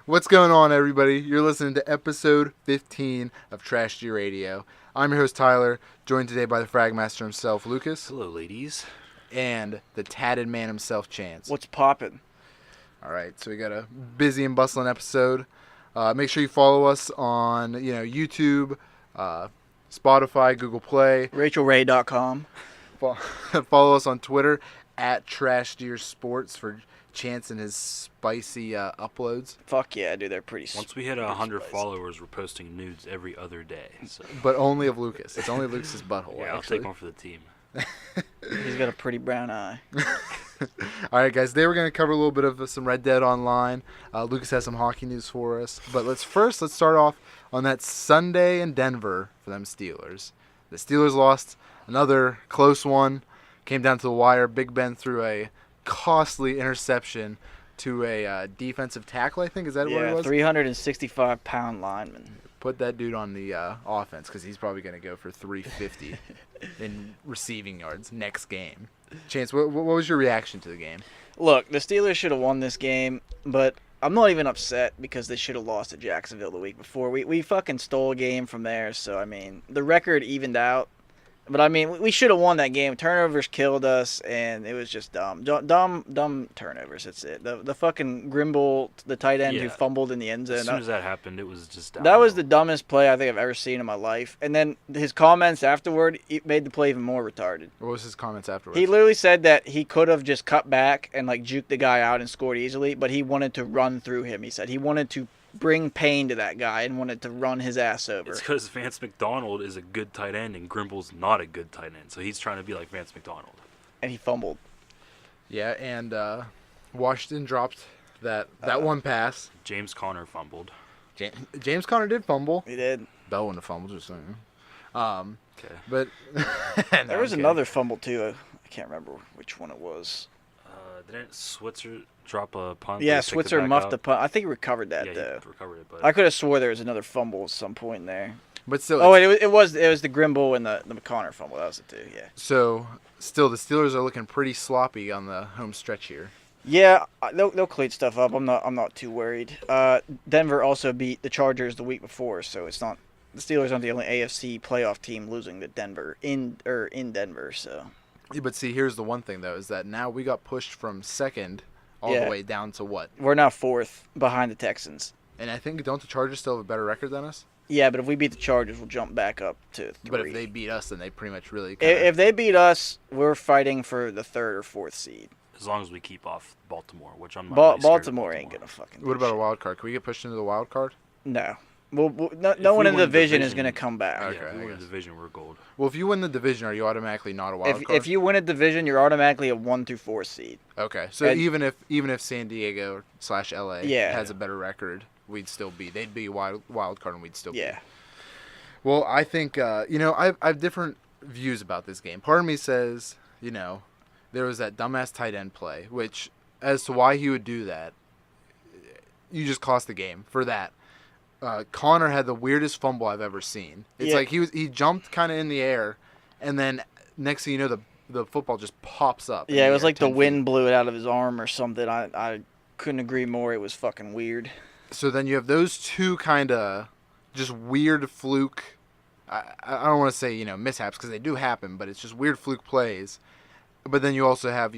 What's going on, everybody? You're listening to episode 15 of Trash G Radio. I'm your host, Tyler, joined today by the Fragmaster himself, Lucas. Hello, ladies. And the tatted man himself, Chance. What's poppin'? All right, so we got a busy and bustling episode. Make sure you follow us on, YouTube, Spotify, Google Play. RachelRay.com. Follow us on Twitter at TrashDeerSports for Chance and his spicy uploads. Fuck yeah, dude, they're pretty. Once we hit 100 followers, we're posting nudes every other day. So. But only of Lucas. It's only Lucas's butthole. Yeah, I'll take one for the team. He's got a pretty brown eye. All right, guys. Today we're going to cover a little bit of some Red Dead Online. Lucas has some hockey news for us. But let's start off on that Sunday in Denver for them Steelers. The Steelers lost another close one. Came down to the wire. Big Ben threw a costly interception to a defensive tackle, I think. Is that what it was? 365-pound lineman. Put that dude on the offense because he's probably going to go for 350 in receiving yards next game. Chance, what was your reaction to the game? Look, the Steelers should have won this game, but I'm not even upset because they should have lost to Jacksonville the week before. We fucking stole a game from there, so, I mean, the record evened out. But, I mean, we should have won that game. Turnovers killed us, and it was just dumb. Dumb turnovers, that's it. The fucking Grimble, the tight end who fumbled in the end zone. As soon as that happened, it was just down. That was the dumbest play I think I've ever seen in my life. And then his comments afterward made the play even more retarded. What was his comments afterwards? He literally said that he could have just cut back and, like, juked the guy out and scored easily, but he wanted to run through him, he said. He wanted to bring pain to that guy and wanted to run his ass over. It's because Vance McDonald is a good tight end and Grimble's not a good tight end, so he's trying to be like Vance McDonald. And he fumbled. Yeah, and Washington dropped that one pass. James Conner fumbled. James Conner did fumble. He did. Bell wouldn't have fumbled, just saying. Okay. But there was another fumble too. I can't remember which one it was. Didn't Switzer drop a punt? Yeah, Switzer muffed the punt. I think he recovered that though. He recovered it, but I could have swore there was another fumble at some point there. But still, it was the Grimble and the Connor fumble. That was it too. Yeah. So still, the Steelers are looking pretty sloppy on the home stretch here. Yeah, they'll clean stuff up. I'm not too worried. Denver also beat the Chargers the week before, so it's not the Steelers aren't the only AFC playoff team losing to Denver in Denver. So. Yeah, but see, here's the one thing though, is that now we got pushed from second all the way down to what? We're now fourth behind the Texans. And I think don't the Chargers still have a better record than us? Yeah, but if we beat the Chargers, we'll jump back up to 3. But if they beat us, then they pretty much really. If they beat us, we're fighting for the 3rd or 4th seed. As long as we keep off Baltimore, which I'm not really Baltimore ain't gonna fucking. What about a wild card? Can we get pushed into the wild card? No. No one in the division is going to come back. Okay, if we win the division, we're gold. Well, if you win the division, are you automatically not a wild card? If you win a division, you're automatically a 1 through 4 seed. Okay, so even if San Diego / LA has a better record, they'd be a wild card and we'd still be. Yeah. Well, I think I have different views about this game. Part of me says, there was that dumbass tight end play, which as to why he would do that, you just cost the game for that. Connor had the weirdest fumble I've ever seen. It's like he jumped kind of in the air, and then next thing you know, the football just pops up. Yeah, it was like the wind blew it out of his arm or something. I couldn't agree more. It was fucking weird. So then you have those two kind of just weird fluke. I don't want to say mishaps because they do happen, but it's just weird fluke plays. But then you also have,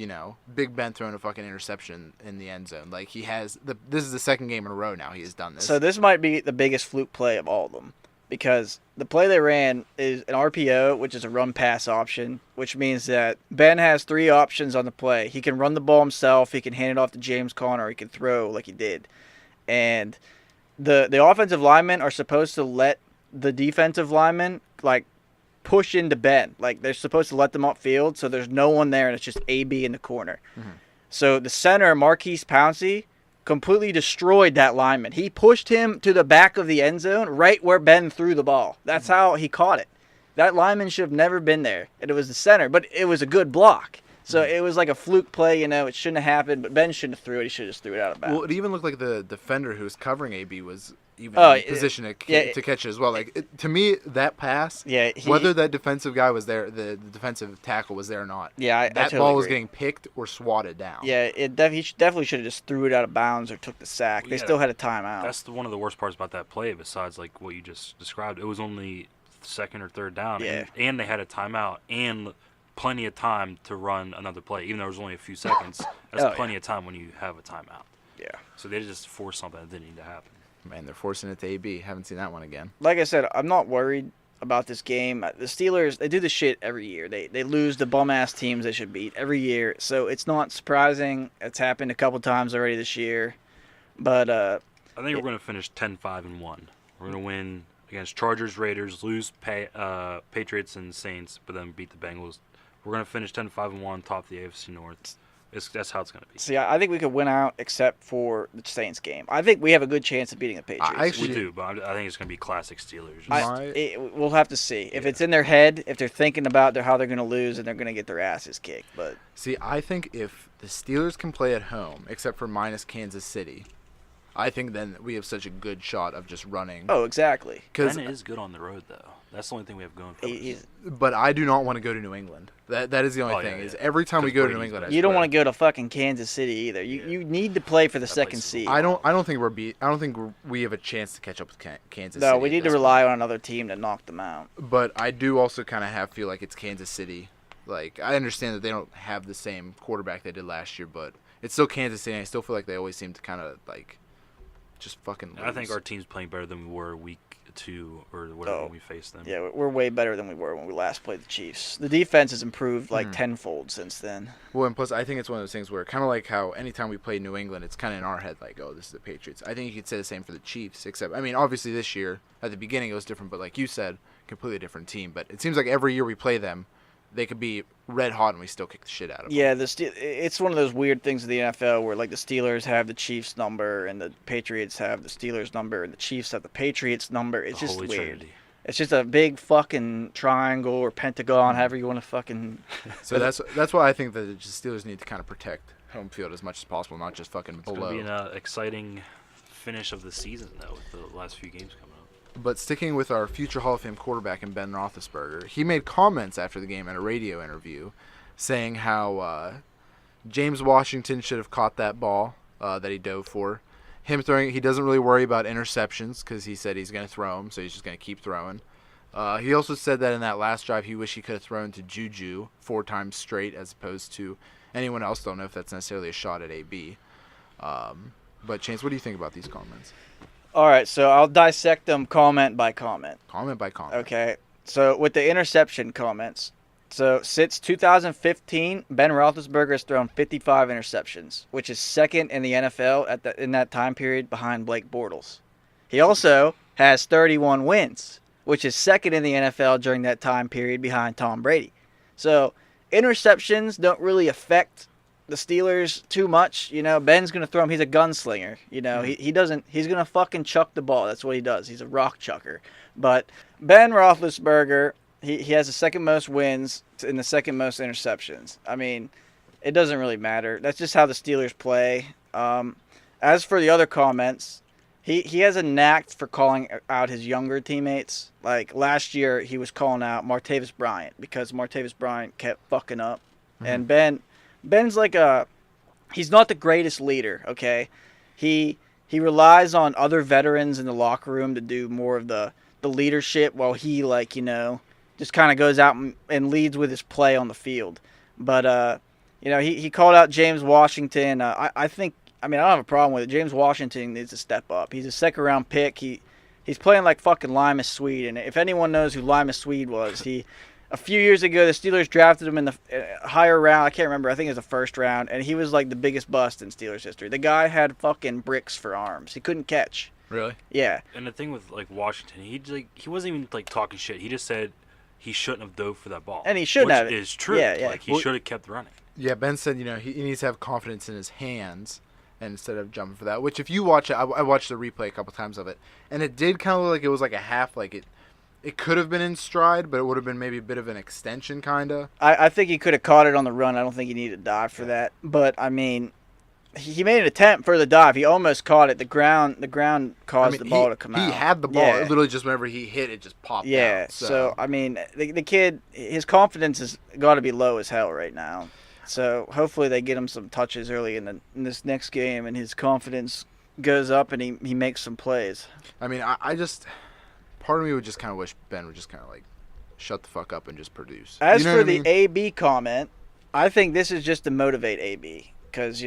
Big Ben throwing a fucking interception in the end zone. Like, this is the second game in a row now he has done this. So this might be the biggest fluke play of all of them. Because the play they ran is an RPO, which is a run-pass option, which means that Ben has 3 options on the play. He can run the ball himself, he can hand it off to James Conner, he can throw like he did. And the offensive linemen are supposed to let the defensive linemen, like, push into Ben. Like, they're supposed to let them upfield, so there's no one there, and it's just AB in the corner. Mm-hmm. So the center, Marquise Pouncey, completely destroyed that lineman. He pushed him to the back of the end zone, right where Ben threw the ball. That's how he caught it. That lineman should have never been there, and it was the center, but it was a good block. So it was like a fluke play, it shouldn't have happened, but Ben shouldn't have threw it. He should have just threw it out of bounds. Well, it even looked like the defender who was covering AB was even Oh, in position to catch it as well. Like to me, that pass, Yeah, whether that defensive guy was there, the defensive tackle was there or not, I that totally ball was agree. getting picked or swatted down. Yeah, he definitely should have just threw it out of bounds or took the sack. They still had a timeout. That's one of the worst parts about that play. Besides, like what you just described, it was only second or third down, and they had a timeout and plenty of time to run another play. Even though there was only a few seconds, that's plenty of time when you have a timeout. Yeah. So they just forced something that didn't need to happen. Man, they're forcing it to AB. Haven't seen that one again. Like I said, I'm not worried about this game. The Steelers, they do this shit every year. They lose the bum-ass teams they should beat every year. So it's not surprising. It's happened a couple times already this year. But I think we're going to finish 10-5-1. We're going to win against Chargers, Raiders, lose Patriots and Saints, but then beat the Bengals. We're going to finish 10-5-1, top the AFC North. That's how it's going to be. See, I think we could win out except for the Saints game. I think we have a good chance of beating the Patriots. We do, but I think it's going to be classic Steelers. We'll have to see. If it's in their head, if they're thinking about how they're going to lose and they're going to get their asses kicked. But see, I think if the Steelers can play at home, except for minus Kansas City, I think then we have such a good shot of just running. Oh, exactly. Ben is good on the road, though. That's the only thing we have going for us. But I do not want to go to New England. That is the only thing. Is every time we go to New England, you don't want to go to fucking Kansas City either. You need to play for the second seed. I don't think we have a chance to catch up with Kansas City. No, we need to rely on another team to knock them out. But I do also kind of feel like it's Kansas City. Like I understand that they don't have the same quarterback they did last year, but it's still Kansas City. And I still feel like they always seem to kind of like just fucking lose. I think our team's playing better than we were week 2 or whatever when we faced them. Yeah, we're way better than we were when we last played the Chiefs. The defense has improved like tenfold since then. Well, and plus I think it's one of those things where kind of like how anytime we play New England, it's kind of in our head like, oh, this is the Patriots. I think you could say the same for the Chiefs, except I mean, obviously this year at the beginning it was different, but like you said, completely different team. But it seems like every year we play them, they could be red hot and we still kick the shit out of them. Yeah, it's one of those weird things in the NFL where like the Steelers have the Chiefs number and the Patriots have the Steelers number and the Chiefs have the Patriots number. It's just Holy weird. Trinity. It's just a big fucking triangle or pentagon, however you want to fucking. So that's why I think that the Steelers need to kind of protect home field as much as possible, not just fucking blow. It's going to be an exciting finish of the season though, with the last few games coming up. But sticking with our future Hall of Fame quarterback in Ben Roethlisberger, he made comments after the game in a radio interview saying how James Washington should have caught that ball that he dove for. He doesn't really worry about interceptions because he said he's going to throw them, so he's just going to keep throwing. He also said that in that last drive, he wished he could have thrown to Juju 4 times straight as opposed to anyone else. Don't know if that's necessarily a shot at AB. But Chance, what do you think about these comments? All right, so I'll dissect them comment by comment. Comment by comment. Okay, so with the interception comments, so since 2015, Ben Roethlisberger has thrown 55 interceptions, which is second in the NFL in that time period behind Blake Bortles. He also has 31 wins, which is second in the NFL during that time period behind Tom Brady. So interceptions don't really affect the Steelers too much. Ben's going to throw him. He's a gunslinger. He doesn't. He's going to fucking chuck the ball. That's what he does. He's a rock chucker. But Ben Roethlisberger, he has the second most wins and the second most interceptions. I mean, it doesn't really matter. That's just how the Steelers play. As for the other comments, he has a knack for calling out his younger teammates. Like last year, he was calling out Martavis Bryant because Martavis Bryant kept fucking up. And Ben's like he's not the greatest leader, okay? He relies on other veterans in the locker room to do more of the leadership while he just kind of goes out and leads with his play on the field. But he called out James Washington. I don't have a problem with it. James Washington needs to step up. He's a second round pick. He's playing like fucking Limas Swede, and if anyone knows who Limas Swede was, a few years ago, the Steelers drafted him in the higher round. I can't remember. I think it was the first round. And he was like the biggest bust in Steelers history. The guy had fucking bricks for arms. He couldn't catch. Really? Yeah. And the thing with like Washington, he wasn't even like talking shit. He just said he shouldn't have dove for that ball. And he shouldn't have. Which is true. Yeah. Like he should have kept running. Yeah, Ben said, he needs to have confidence in his hands and instead of jumping for that. Which if you watch it, I watched the replay a couple times of it, and it did kind of look like it was like a half, like it it could have been in stride, but it would have been maybe a bit of an extension, kind of. I think he could have caught it on the run. I don't think he needed to dive for that. But, I mean, he made an attempt for the dive. He almost caught it. The ground caused the ball to come out. He had the ball. Yeah. Literally just whenever he hit, it just popped Yeah, out. so, I mean, the kid, his confidence has got to be low as hell right now. So hopefully they get him some touches early in this next game, and his confidence goes up, and he makes some plays. I mean, I just part of me would just kind of wish Ben would just kind of like shut the fuck up and just produce. As you know for what I the mean? AB comment, I think this is just to motivate AB because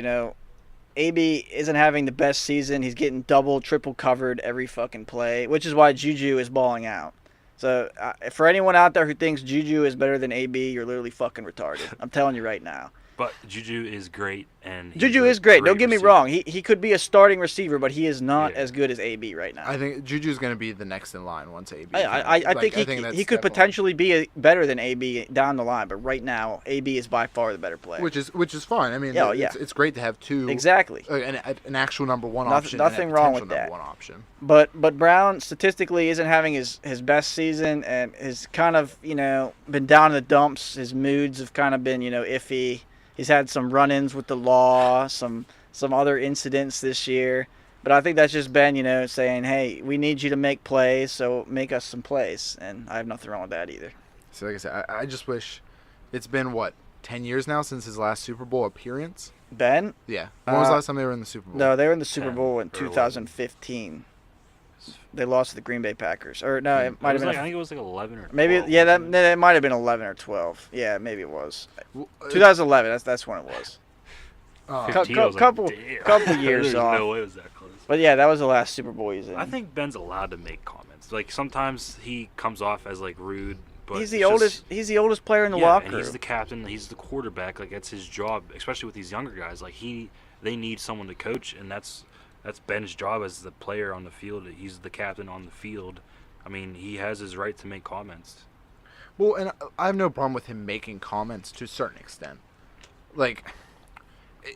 AB isn't having the best season. He's getting double, triple covered every fucking play, which is why Juju is balling out. So, for anyone out there who thinks Juju is better than AB, you're literally fucking retarded. I'm telling you right now. But Juju is great, and Juju is great. Don't get me wrong. He could be a starting receiver, but he is not as good as AB right now. I think Juju's going to be the next in line once AB. I think he could potentially be better than AB down the line, but right now AB is by far the better player. Which is fine. I mean, it's great to have two. Exactly. An actual number one option. Nothing wrong with that. Number one option. But Brown statistically isn't having his best season, and has kind of been down in the dumps. His moods have kind of been iffy. He's had some run-ins with the law, some other incidents this year. But I think that's just Ben, saying, hey, we need you to make plays, so make us some plays. And I have nothing wrong with that either. So like I said, I just wish it's been, 10 years now since his last Super Bowl appearance? Ben? Yeah. When was the last time they were in the Super Bowl? No, they were in the Super Bowl in 2015. They lost to the Green Bay Packers. Or no, it might have been. I think it was 11 or 12. Maybe, yeah, that might have been 11 or 12. Yeah, maybe it was. 2011. That's when it was. 15, I was couple years There's off. no way it was that close. But yeah, that was the last Super Bowl he's in. I think Ben's allowed to make comments. Like sometimes he comes off as rude, but he's the oldest. He's the oldest player in the locker room. He's the captain. He's the quarterback. Like that's his job, especially with these younger guys. They need someone to coach, and that's Ben's job as the player on the field. He's the captain on the field. I mean, he has his right to make comments. Well, and I have no problem with him making comments to a certain extent.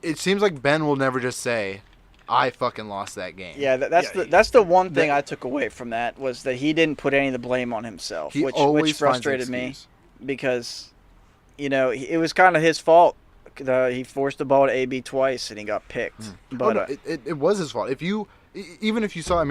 It seems like Ben will never just say, I fucking lost that game. Yeah, that's the one thing I took away from that was that he didn't put any of the blame on himself, which frustrated me because, it was kind of his fault. He forced the ball to AB twice and he got picked. But it was his fault. Even if you saw,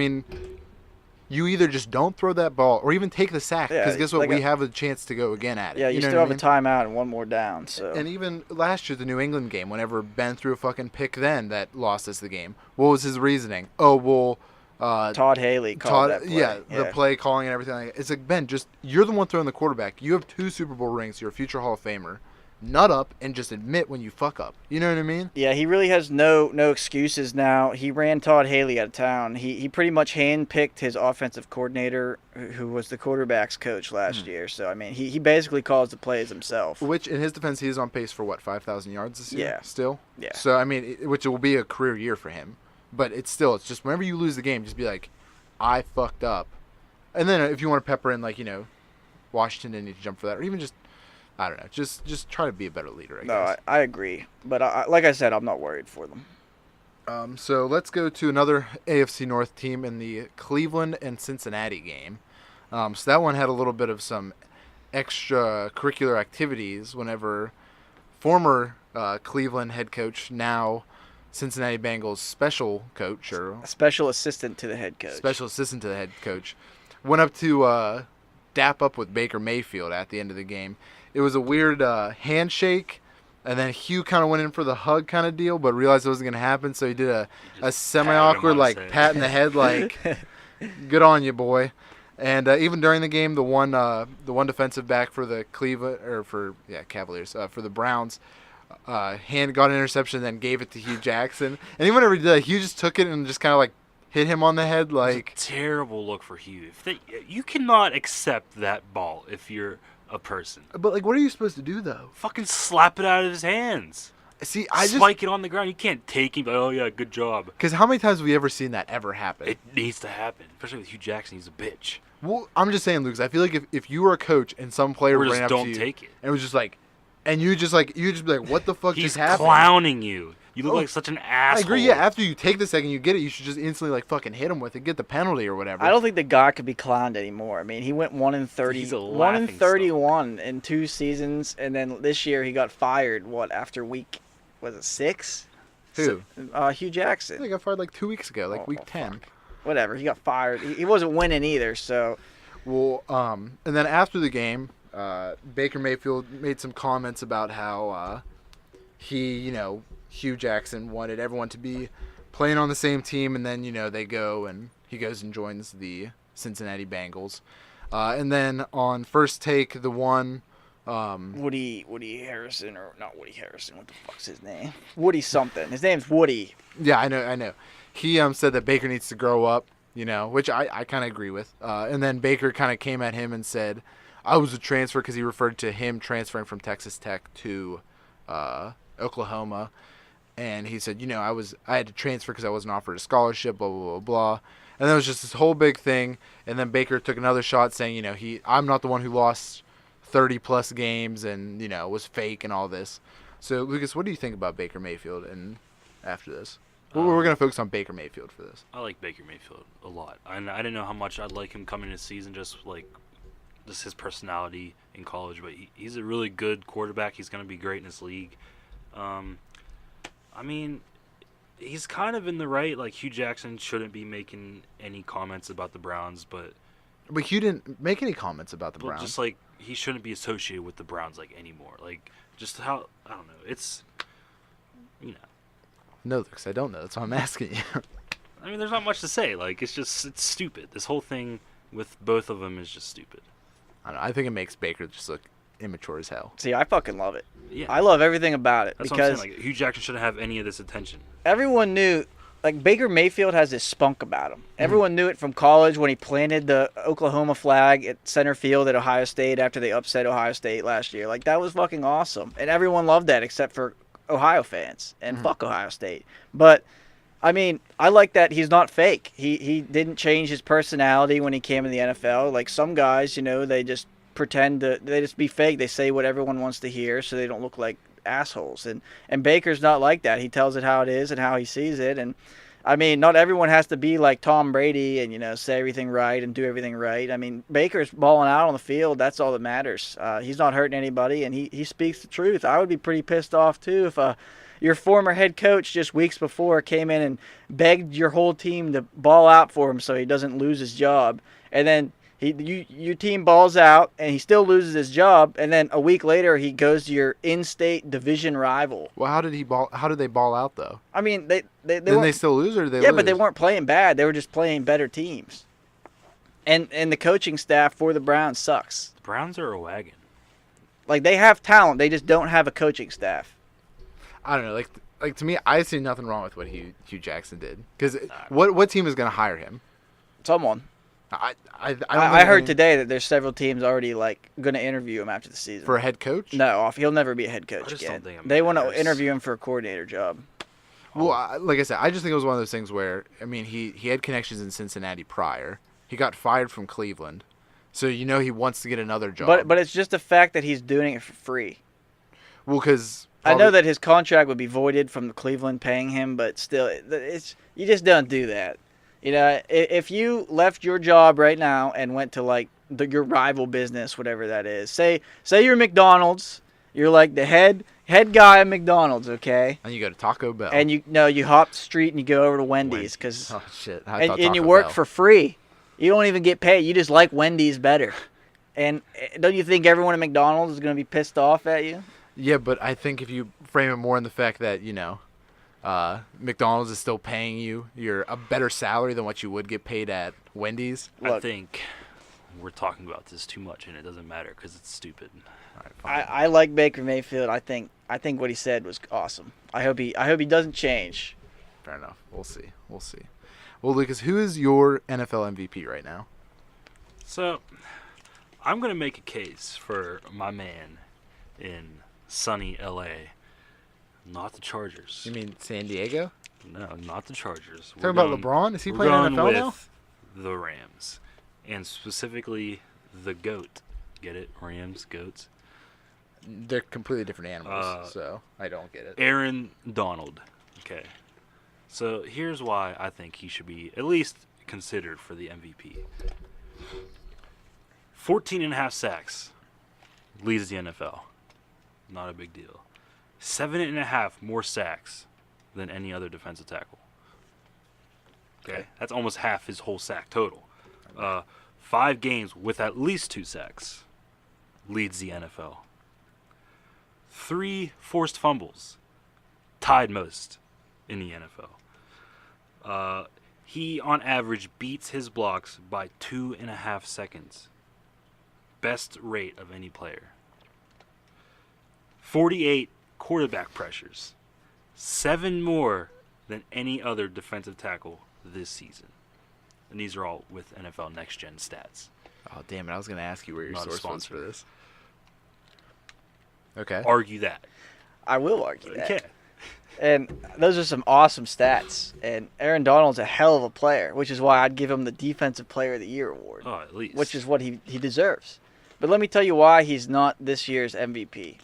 you either just don't throw that ball or even take the sack because guess what? We have a chance to go again at it. Yeah, you still have a timeout and one more down. So. And even last year, the New England game, whenever Ben threw a fucking pick then that lost us the game, what was his reasoning? Oh, well, Todd Haley called that play. Yeah, the play calling and everything. It's like, Ben, you're the one throwing the quarterback. You have 2 Super Bowl rings. You're a future Hall of Famer. Nut up and just admit when you fuck up. You know what I mean? Yeah, he really has no excuses now. He ran Todd Haley out of town. He pretty much handpicked his offensive coordinator, who was the quarterback's coach last year. So, he basically calls the plays himself. Which, in his defense, he is on pace for, 5,000 yards this year? Yeah. Still? Yeah. So, which will be a career year for him. But it's just whenever you lose the game, just be like, I fucked up. And then if you want to pepper in, Washington didn't need to jump for that. Or even just, I don't know. Just try to be a better leader, I guess. No, I agree. But like I said, I'm not worried for them. So let's go to another AFC North team in the Cleveland and Cincinnati game. So that one had a little bit of some extracurricular activities whenever former Cleveland head coach, now Cincinnati Bengals special coach, or special assistant to the head coach, went up to dap up with Baker Mayfield at the end of the game. It was a weird handshake, and then Hugh kind of went in for the hug kind of deal, but realized it wasn't going to happen, so he did a semi-awkward pat in the head, good on you, boy. And even during the game, the one defensive back for the Cavaliers, for the Browns, got an interception and then gave it to Hugh Jackson. And even whenever he did that, Hugh just took it and just kind of hit him on the head. It's a terrible look for Hugh. You cannot accept that ball if you're a person. But what are you supposed to do though? Fucking slap it out of his hands. See, spike it on the ground. You can't take him. Oh yeah, good job. Because how many times have we ever seen that ever happen? It needs to happen, especially with Hugh Jackson. He's a bitch. Well, I'm just saying, Lucas. I feel like if you were a coach and some player ran up to you, take it, and it was just and you just be like, what the fuck just happened? He's clowning you. You look like such an asshole. I agree. Yeah, after you take the second you get it, you should just instantly like fucking hit him with it, get the penalty or whatever. I don't think the guy could be clowned anymore. I mean, he went 1-30, He's a 1-31 in 2 seasons, and then this year he got fired. After week? Was it 6? Who? Hugh I Jackson. think I got fired like 2 weeks ago, like week fuck. 10. Whatever. He got fired. He wasn't winning either. So Well, and then after the game, Baker Mayfield made some comments about how Hugh Jackson wanted everyone to be playing on the same team, and then, they go and he goes and joins the Cincinnati Bengals. And then on First Take, the one... Woody Harrison, or not Woody Harrison, what the fuck's his name? Woody something. His name's Woody. Yeah, I know. He said that Baker needs to grow up, which I kind of agree with. And then Baker kind of came at him and said, I was a transfer, because he referred to him transferring from Texas Tech to Oklahoma. And he said, I had to transfer because I wasn't offered a scholarship, blah, blah, blah, blah. And there was just this whole big thing. And then Baker took another shot saying, I'm not the one who lost 30-plus games and, was fake and all this. So, Lucas, what do you think about Baker Mayfield and after this? We're going to focus on Baker Mayfield for this. I like Baker Mayfield a lot. And I didn't know how much I'd like him coming this season, just his personality in college. But he's a really good quarterback. He's going to be great in this league. I mean, he's kind of in the right. Like, Hugh Jackson shouldn't be making any comments about the Browns, but Hugh didn't make any comments about the Browns. Just, he shouldn't be associated with the Browns, anymore. Just how, I don't know. It's, No, Lucas, I don't know. That's why I'm asking you. I mean, there's not much to say. It's stupid. This whole thing with both of them is just stupid. I don't know. I think it makes Baker just look immature as hell. See, I fucking love it. Yeah. I love everything about it. That's because what I'm saying. Hugh Jackson shouldn't have any of this attention. Everyone knew, Baker Mayfield has this spunk about him. Everyone knew it from college when he planted the Oklahoma flag at center field at Ohio State after they upset Ohio State last year. That was fucking awesome. And everyone loved that except for Ohio fans. And fuck Ohio State. But, I mean, I like that he's not fake. He didn't change his personality when he came in the NFL. Some guys, they just pretend they just be fake. They say what everyone wants to hear so they don't look like assholes. And Baker's not like that. He tells it how it is and how he sees it. And I mean, not everyone has to be like Tom Brady and say everything right and do everything right. I mean, Baker's balling out on the field. That's all that matters. He's not hurting anybody, and he speaks the truth. I would be pretty pissed off too if your former head coach just weeks before came in and begged your whole team to ball out for him so he doesn't lose his job, and then your team balls out and he still loses his job, and then a week later he goes to your in-state division rival. Well, how did they ball out though? I mean, they Didn't they still lose, or did they lose? Yeah, but they weren't playing bad. They were just playing better teams. And the coaching staff for the Browns sucks. The Browns are a wagon. They have talent, they just don't have a coaching staff. I don't know. Like to me, I see nothing wrong with what Hugh Jackson did. Because what team is going to hire him? Someone. I heard today that there's several teams already going to interview him after the season. For a head coach? No, he'll never be a head coach just again. don't think They want to interview him for a coordinator job. Well, like I said, I just think it was one of those things where, I mean, he had connections in Cincinnati prior. He got fired from Cleveland. So he wants to get another job. But it's just the fact that he's doing it for free. Well, because I know that his contract would be voided from the Cleveland paying him, but still, you just don't do that. If you left your job right now and went to your rival business, whatever that is, say you're McDonald's, you're the head guy at McDonald's, okay? And you go to Taco Bell. And you hop the street and you go over to Wendy's because oh shit, and you work for free. You don't even get paid. You just like Wendy's better. And don't you think everyone at McDonald's is going to be pissed off at you? Yeah, but I think if you frame it more in the fact that McDonald's is still paying you're a better salary than what you would get paid at Wendy's. Look, I think we're talking about this too much, and it doesn't matter because it's stupid. All right, I like Baker Mayfield. I think what he said was awesome. I hope he doesn't change. Fair enough. We'll see. Well, Lucas, who is your NFL MVP right now? So, I'm going to make a case for my man in sunny L.A., not the Chargers. You mean San Diego? No, not the Chargers. Talking about LeBron? Is he playing NFL now? The Rams, and specifically the GOAT. Get it? Rams, goats. They're completely different animals, so I don't get it. Aaron Donald. Okay. So here's why I think he should be at least considered for the MVP. 14.5 sacks leads the NFL. Not a big deal. 7.5 more sacks than any other defensive tackle. Okay, that's almost half his whole sack total. 5 games with at least 2 sacks leads the NFL. 3 forced fumbles, tied most in the NFL. He, on average, beats his blocks by 2.5 seconds. Best rate of any player. 48 quarterback pressures. 7 more than any other defensive tackle this season. And these are all with NFL Next Gen stats. Oh, damn it. I was going to ask you where your Not a source was sponsor. for this. Okay. Argue that. I will argue that. Okay. And those are some awesome stats. And Aaron Donald's a hell of a player, which is why I'd give him the Defensive Player of the Year award. Oh, at least. Which is what he deserves. But let me tell you why he's not this year's MVP.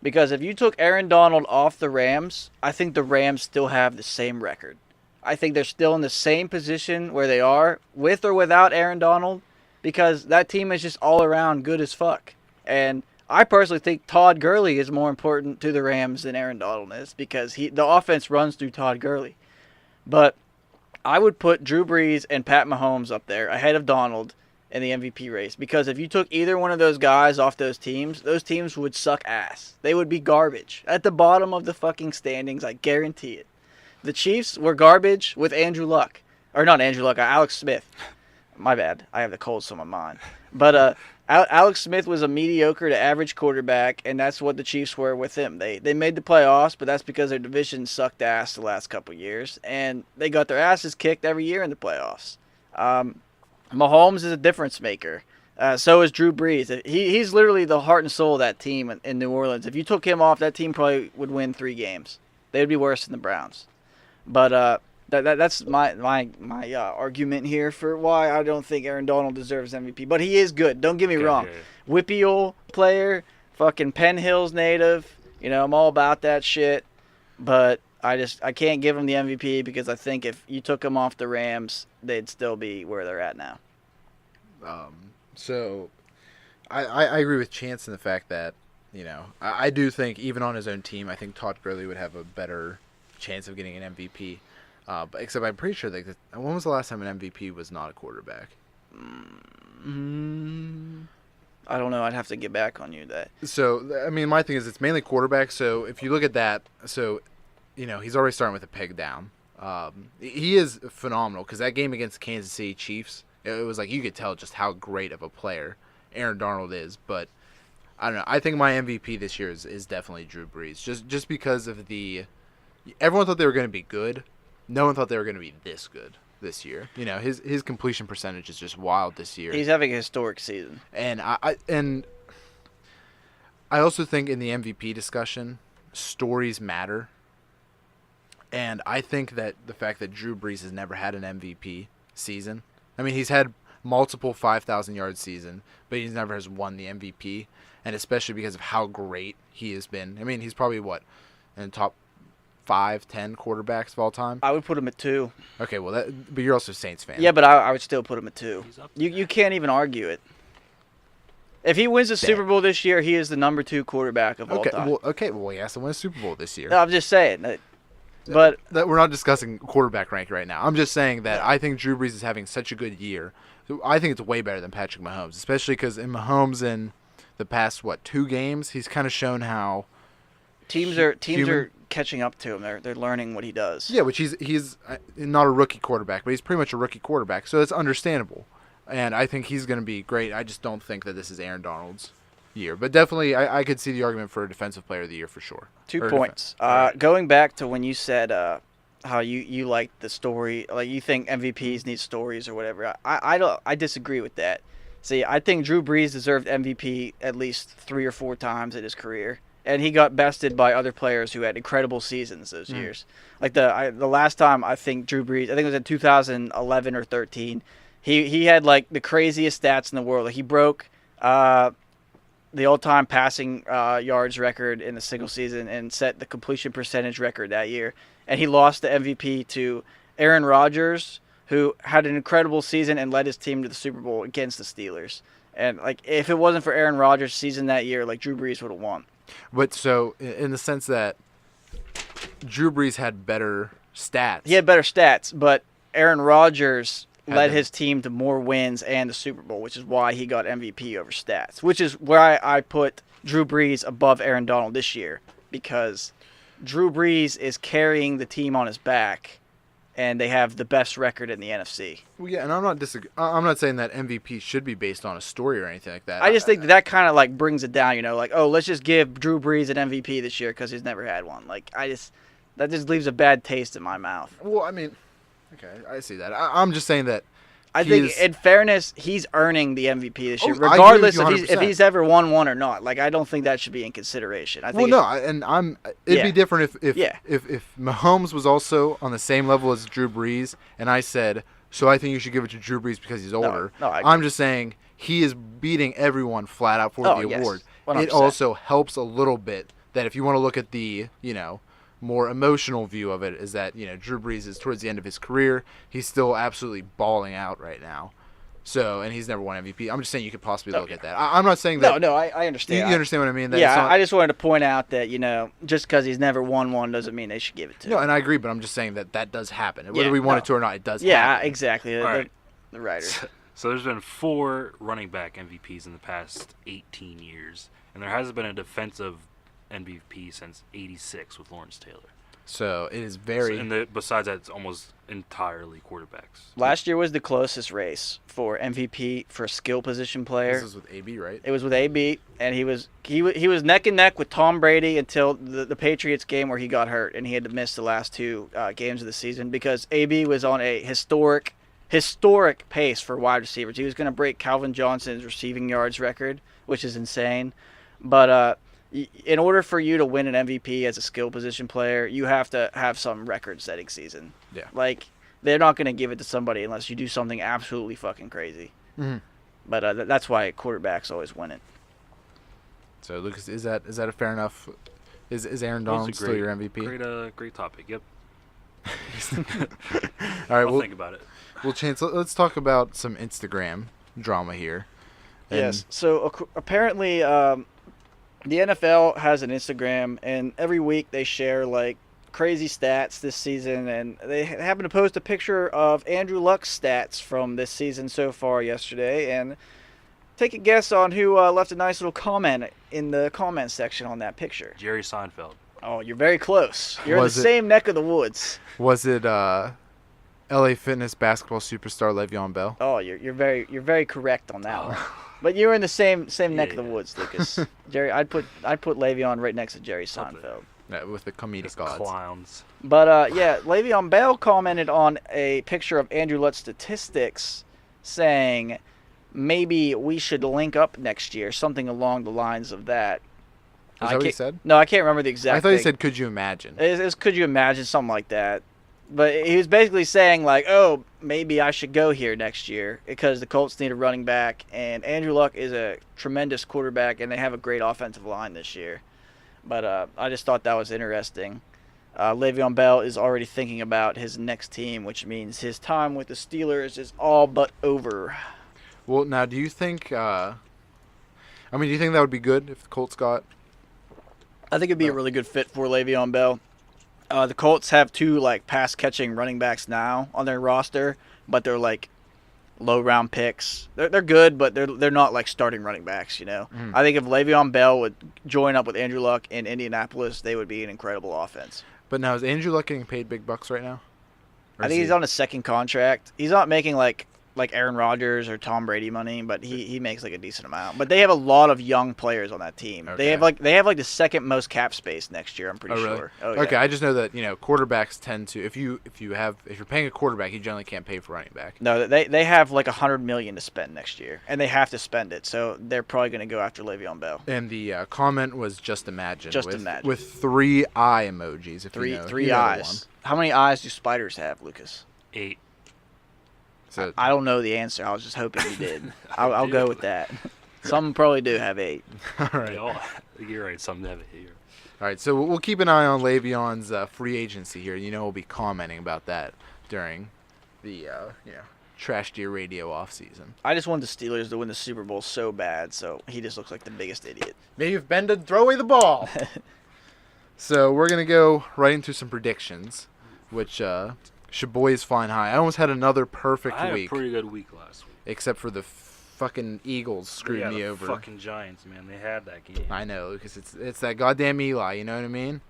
Because if you took Aaron Donald off the Rams, I think the Rams still have the same record. I think they're still in the same position where they are, with or without Aaron Donald, because that team is just all around good as fuck. And I personally think Todd Gurley is more important to the Rams than Aaron Donald is, because the offense runs through Todd Gurley. But I would put Drew Brees and Pat Mahomes up there ahead of Donald in the MVP race, because if you took either one of those guys off those teams would suck ass. They would be garbage at the bottom of the fucking standings, I guarantee it. The Chiefs were garbage with Andrew Luck. Or not Andrew Luck, Alex Smith. My bad. I have the cold on my mind. But Alex Smith was a mediocre to average quarterback, and that's what the Chiefs were with him. They made the playoffs, but that's because their division sucked ass the last couple of years, and they got their asses kicked every year in the playoffs. Mahomes is a difference maker. So is Drew Brees. He's literally the heart and soul of that team in New Orleans. If you took him off, that team probably would win 3 games. They would be worse than the Browns. But that's my argument here for why I don't think Aaron Donald deserves MVP. But he is good. Don't get me wrong. Whippeal player, fucking Penn Hills native. You know, I'm all about that shit. But I can't give him the MVP because I think if you took him off the Rams, they'd still be where they're at now. So I agree with Chance in the fact that, you know, I do think even on his own team, I think Todd Gurley would have a better chance of getting an MVP. But except I'm pretty sure that when was the last time an MVP was not a quarterback? I don't know. I'd have to get back on you that. So, I mean, my thing is it's mainly quarterback. So if you look at that, so, you know, he's already starting with a peg down. He is phenomenal because that game against Kansas City Chiefs, it was like you could tell just how great of a player Aaron Donald is. But I don't know. I think my MVP this year is definitely Drew Brees, just because of everyone thought they were going to be good. No one thought they were going to be this good this year. You know, his completion percentage is just wild this year. He's having a historic season. And I also think in the MVP discussion, stories matter. And I think that the fact that Drew Brees has never had an MVP season. I mean, he's had multiple 5,000-yard season, but he never has won the MVP. And especially because of how great he has been. I mean, he's probably, in the top 5-10 quarterbacks of all time? I would put him at 2. Okay, well, but you're also a Saints fan. Yeah, but I would still put him at 2. You can't even argue it. If he wins the Super Bowl this year, he is the number 2 quarterback of all time. Well, he has to win a Super Bowl this year. No, I'm just saying. But we're not discussing quarterback rank right now. I'm just saying that I think Drew Brees is having such a good year. I think it's way better than Patrick Mahomes, especially because in Mahomes in the past 2 games, he's kind of shown how teams are catching up to him. They're learning what he does. Yeah, which he's not a rookie quarterback, but he's pretty much a rookie quarterback, so it's understandable. And I think he's going to be great. I just don't think that this is Aaron Donald's year. But definitely, I could see the argument for a Defensive Player of the Year for sure. 2 points. Going back to when you said how you like the story, like you think MVPs need stories or whatever. I disagree with that. See, I think Drew Brees deserved MVP at least 3 or 4 times in his career. And he got bested by other players who had incredible seasons those years. Like the last time I think Drew Brees, I think it was in 2011 or 13, he had like the craziest stats in the world. Like he broke the all-time passing yards record in a single season and set the completion percentage record that year. and he lost the MVP to Aaron Rodgers, who had an incredible season and led his team to the Super Bowl against the Steelers. And like, if it wasn't for Aaron Rodgers' season that year, like Drew Brees would have won. But so, in the sense that Drew Brees had better stats. He had better stats, but Aaron Rodgers led them. his team to more wins and the Super Bowl, which is why he got MVP over stats, which is where I put Drew Brees above Aaron Donald this year, because Drew Brees is carrying the team on his back, and they have the best record in the NFC. Well, yeah, and I'm not saying that MVP should be based on a story or anything like that. I just think that kind of like brings it down, like, oh, let's just give Drew Brees an MVP this year because he's never had one. Like, that just leaves a bad taste in my mouth. Well, I mean, okay, I see that. I'm just saying that. I think, in fairness, he's earning the MVP this year, I agree with regardless you if he's ever won one or not. Like, I don't think that should be in consideration. I think it'd be different if Yeah. if Mahomes was also on the same level as Drew Brees, and I said, so I think you should give it to Drew Brees because he's older. No, I agree. I'm just saying he is beating everyone flat out for the award. 100%. It also helps a little bit that if you want to look at the more emotional view of it, is that Drew Brees is towards the end of his career. He's still absolutely balling out right now. So, and he's never won MVP. I'm just saying you could possibly look at that. I'm not saying that. No, I understand. You understand what I mean? That Yeah, it's not, I just wanted to point out that, just because he's never won one doesn't mean they should give it to him. No, and I agree, but I'm just saying that does happen. Whether we want it to or not, it does Yeah, happen. exactly. All right. The writers. So there's been 4 running back MVPs in the past 18 years, and there hasn't been a defensive MVP since '86 with Lawrence Taylor. So it is very. Besides that, it's almost entirely quarterbacks. Last year was the closest race for MVP for a skill position player. This is with AB, right? It was with AB, and he was neck and neck with Tom Brady until the Patriots game where he got hurt and he had to miss the last 2 games of the season because AB was on a historic pace for wide receivers. He was going to break Calvin Johnson's receiving yards record, which is insane. But in order for you to win an MVP as a skill position player, you have to have some record-setting season. Yeah. Like, they're not going to give it to somebody unless you do something absolutely fucking crazy. Mm-hmm. But that's why quarterbacks always win it. So, Lucas, is that a fair enough? Is Aaron Donald still your MVP? Great topic. Yep. All right, I'll think about it. Well, Chance, let's talk about some Instagram drama here. Yes. So apparently, the NFL has an Instagram, and every week they share like crazy stats this season, and they happen to post a picture of Andrew Luck's stats from this season so far yesterday, and take a guess on who left a nice little comment in the comment section on that picture. Jerry Seinfeld. Oh, you're very close. You're in the Was it- same neck of the woods. Was it LA Fitness basketball superstar Le'Veon Bell? Oh, you're very correct on that one. But you're in the same neck of the woods, Lucas. Jerry, I'd put Le'Veon right next to Jerry Seinfeld. Yeah, with the comedic It's odds. clowns. But yeah, Le'Veon Bell commented on a picture of Andrew Luck's statistics, saying maybe we should link up next year, something along the lines of that. Is that what he said? No, I can't remember the exact. I thought he thing. said, "Could you imagine?" It was, could you imagine something like that? But he was basically saying like, oh, maybe I should go here next year because the Colts need a running back, and Andrew Luck is a tremendous quarterback, and they have a great offensive line this year. But I just thought that was interesting. Le'Veon Bell is already thinking about his next team, which means his time with the Steelers is all but over. Well, now, do you think? Do you think that would be good if the Colts got? I think it'd be a really good fit for Le'Veon Bell. The Colts have 2 like pass catching running backs now on their roster, but they're like low round picks. They're good, but they're not like starting running backs. I think if Le'Veon Bell would join up with Andrew Luck in Indianapolis, they would be an incredible offense. But now, is Andrew Luck getting paid big bucks right now? Or I think he's on a second contract. He's not making like Aaron Rodgers or Tom Brady money, but he makes like a decent amount. But they have a lot of young players on that team. Okay. They have like the second most cap space next year. I'm pretty really? sure. Oh, yeah. Okay, I just know that quarterbacks tend to if you're paying a quarterback, you generally can't pay for running back. No, they have like $100 million to spend next year, and they have to spend it. So they're probably going to go after Le'Veon Bell. And the comment was just imagine. Just with, imagine. with 3 eye emojis. If Three you know, three you know the eyes. one. How many eyes do spiders have, Lucas? 8. So I don't know the answer. I was just hoping you did. I'll go with that. Some probably do have 8. all right. You're right. Some have it here. All right, so we'll keep an eye on Le'Veon's free agency here. We'll be commenting about that during the Trash Deer Radio offseason. I just want the Steelers to win the Super Bowl so bad, so he just looks like the biggest idiot. Maybe you've been to throw away the ball. So we're going to go right into some predictions, which Shaboy's flying high. I almost had another perfect I had week. a pretty good week last week. Except for the fucking Eagles screwed me over. Fucking Giants, man. They had that game. I know, because it's that goddamn Eli, you know what I mean?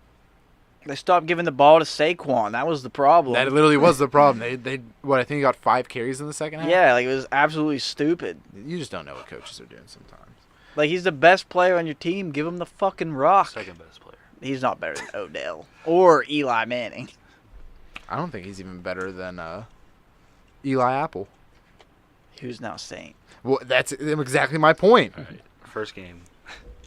They stopped giving the ball to Saquon. That was the problem. That literally was the problem. I think he got 5 carries in the second half? Yeah, like it was absolutely stupid. You just don't know what coaches are doing sometimes. Like, he's the best player on your team. Give him the fucking rock. Second best player. He's not better than Odell or Eli Manning. I don't think he's even better than Eli Apple. Who's now Saint. Well, that's exactly my point. All right, first game.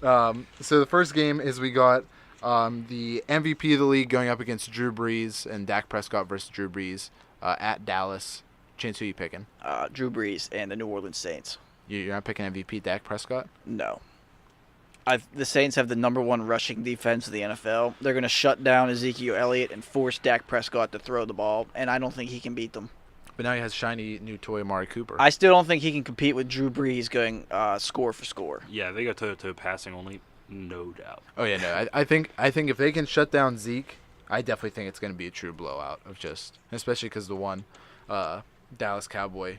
So the first game is we got the MVP of the league going up against Drew Brees and Dak Prescott versus Drew Brees at Dallas. Chance, who you picking? Drew Brees and the New Orleans Saints. You're not picking MVP Dak Prescott? No. The Saints have the number 1 rushing defense of the NFL. They're going to shut down Ezekiel Elliott and force Dak Prescott to throw the ball, and I don't think he can beat them. But now he has shiny new toy Amari Cooper. I still don't think he can compete with Drew Brees going score for score. Yeah, they go toe-to-toe passing only, no doubt. Oh, yeah, no. I think if they can shut down Zeke, I definitely think it's going to be a true blowout especially because the one Dallas Cowboy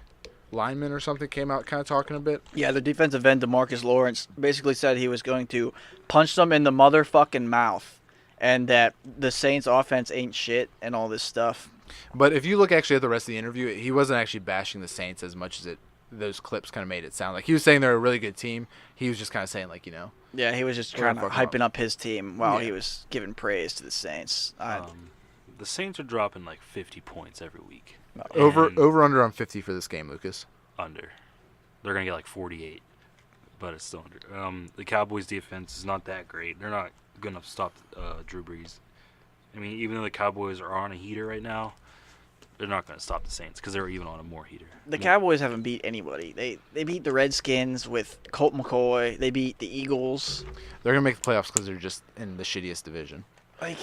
lineman or something came out kind of talking a bit. Yeah, the defensive end, DeMarcus Lawrence, basically said he was going to punch them in the motherfucking mouth and that the Saints offense ain't shit and all this stuff. But if you look actually at the rest of the interview, he wasn't actually bashing the Saints as much as those clips kind of made it sound like. He was saying they're a really good team. He was just kind of saying Yeah, he was just trying to hyping up his team while he was giving praise to the Saints. The Saints are dropping like 50 points every week. Over under on 50 for this game, Lucas. Under. They're going to get like 48, but it's still under. The Cowboys' defense is not that great. They're not going to stop Drew Brees. I mean, even though the Cowboys are on a heater right now, they're not going to stop the Saints because they're even on a more heater. The Cowboys haven't beat anybody. They beat the Redskins with Colt McCoy. They beat the Eagles. They're going to make the playoffs because they're just in the shittiest division. Like,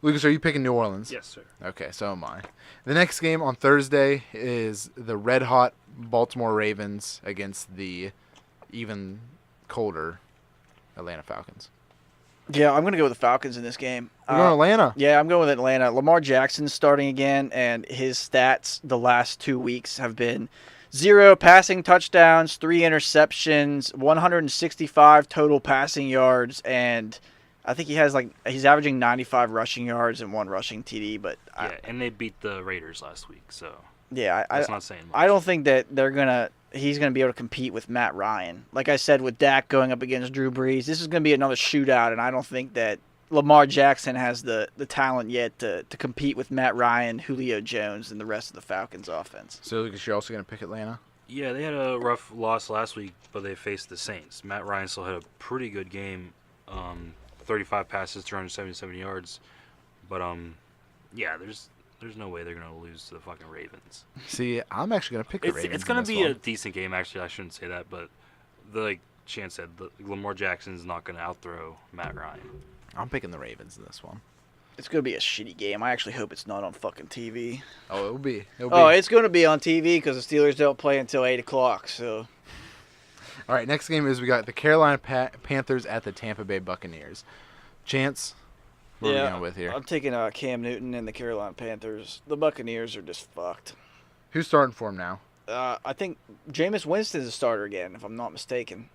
Lucas, are you picking New Orleans? Yes, sir. Okay, so am I. The next game on Thursday is the red-hot Baltimore Ravens against the even colder Atlanta Falcons. yeah, I'm going to go with the Falcons in this game. You're going Atlanta? Yeah, I'm going with Atlanta. Lamar Jackson's starting again, and his stats the last 2 weeks have been 0 passing touchdowns, 3 interceptions, 165 total passing yards, and I think he's averaging 95 rushing yards and 1 rushing TD. But and they beat the Raiders last week, so that's not saying much. I don't think that he's gonna be able to compete with Matt Ryan. Like I said, with Dak going up against Drew Brees, this is gonna be another shootout, and I don't think that Lamar Jackson has the talent yet to compete with Matt Ryan, Julio Jones, and the rest of the Falcons offense. So, Lucas, you're also going to pick Atlanta? Yeah, they had a rough loss last week, but they faced the Saints. Matt Ryan still had a pretty good game, 35 passes, 277 yards. But there's no way they're gonna lose to the fucking Ravens. See, I'm actually going to pick the Ravens. It's gonna be one. a decent game. Actually, I shouldn't say that, but like Chance said, Lamar Jackson's not gonna outthrow Matt Ryan. I'm picking the Ravens in this one. It's gonna be a shitty game. I actually hope it's not on fucking TV. Oh, it will be. It's gonna be on TV because the Steelers don't play until 8 o'clock. So. All right, next game is we got the Carolina Panthers at the Tampa Bay Buccaneers. Chance, what are we going with here? I'm taking Cam Newton and the Carolina Panthers. The Buccaneers are just fucked. Who's starting for him now? I think Jameis Winston's a starter again, if I'm not mistaken.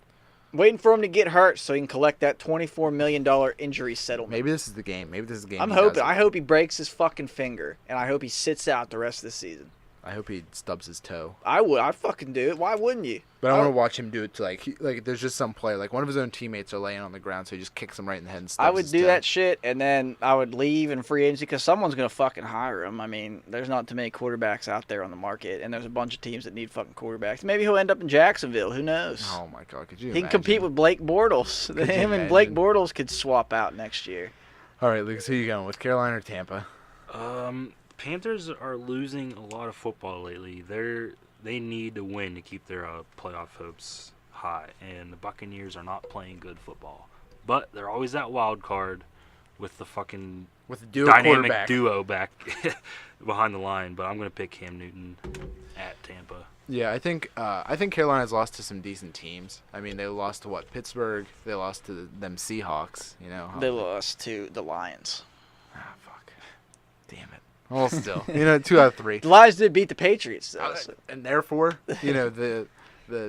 Waiting for him to get hurt so he can collect that $24 million injury settlement. Maybe this is the game. I'm hoping. I hope he breaks his fucking finger, and I hope he sits out the rest of the season. I hope he stubs his toe. I would. I'd fucking do it. Why wouldn't you? But I want to watch him do it to like there's just some player, like one of his own teammates are laying on the ground, so he just kicks him right in the head and stubs I would his do toe. that shit, and then I would leave in free agency because someone's going to fucking hire him. I mean, there's not too many quarterbacks out there on the market, and there's a bunch of teams that need fucking quarterbacks. Maybe he'll end up in Jacksonville. Who knows? Oh, my God. Could you He imagine? can compete with Blake Bortles. Could you Him and Blake imagine? Bortles could swap out next year. All right, Lucas, who you going with, Carolina or Tampa? Panthers are losing a lot of football lately. They need to win to keep their playoff hopes high, and the Buccaneers are not playing good football. But they're always that wild card. with the fucking with the duo dynamic quarterback. duo back behind the line. But I'm going to pick Cam Newton at Tampa. Yeah, I think Carolina's lost to some decent teams. I mean, they lost to Pittsburgh. They lost to them Seahawks. You know. They lost to the Lions. Ah, fuck. Damn it. Well, still, 2 out of 3. The Lions did beat the Patriots, though. And therefore, the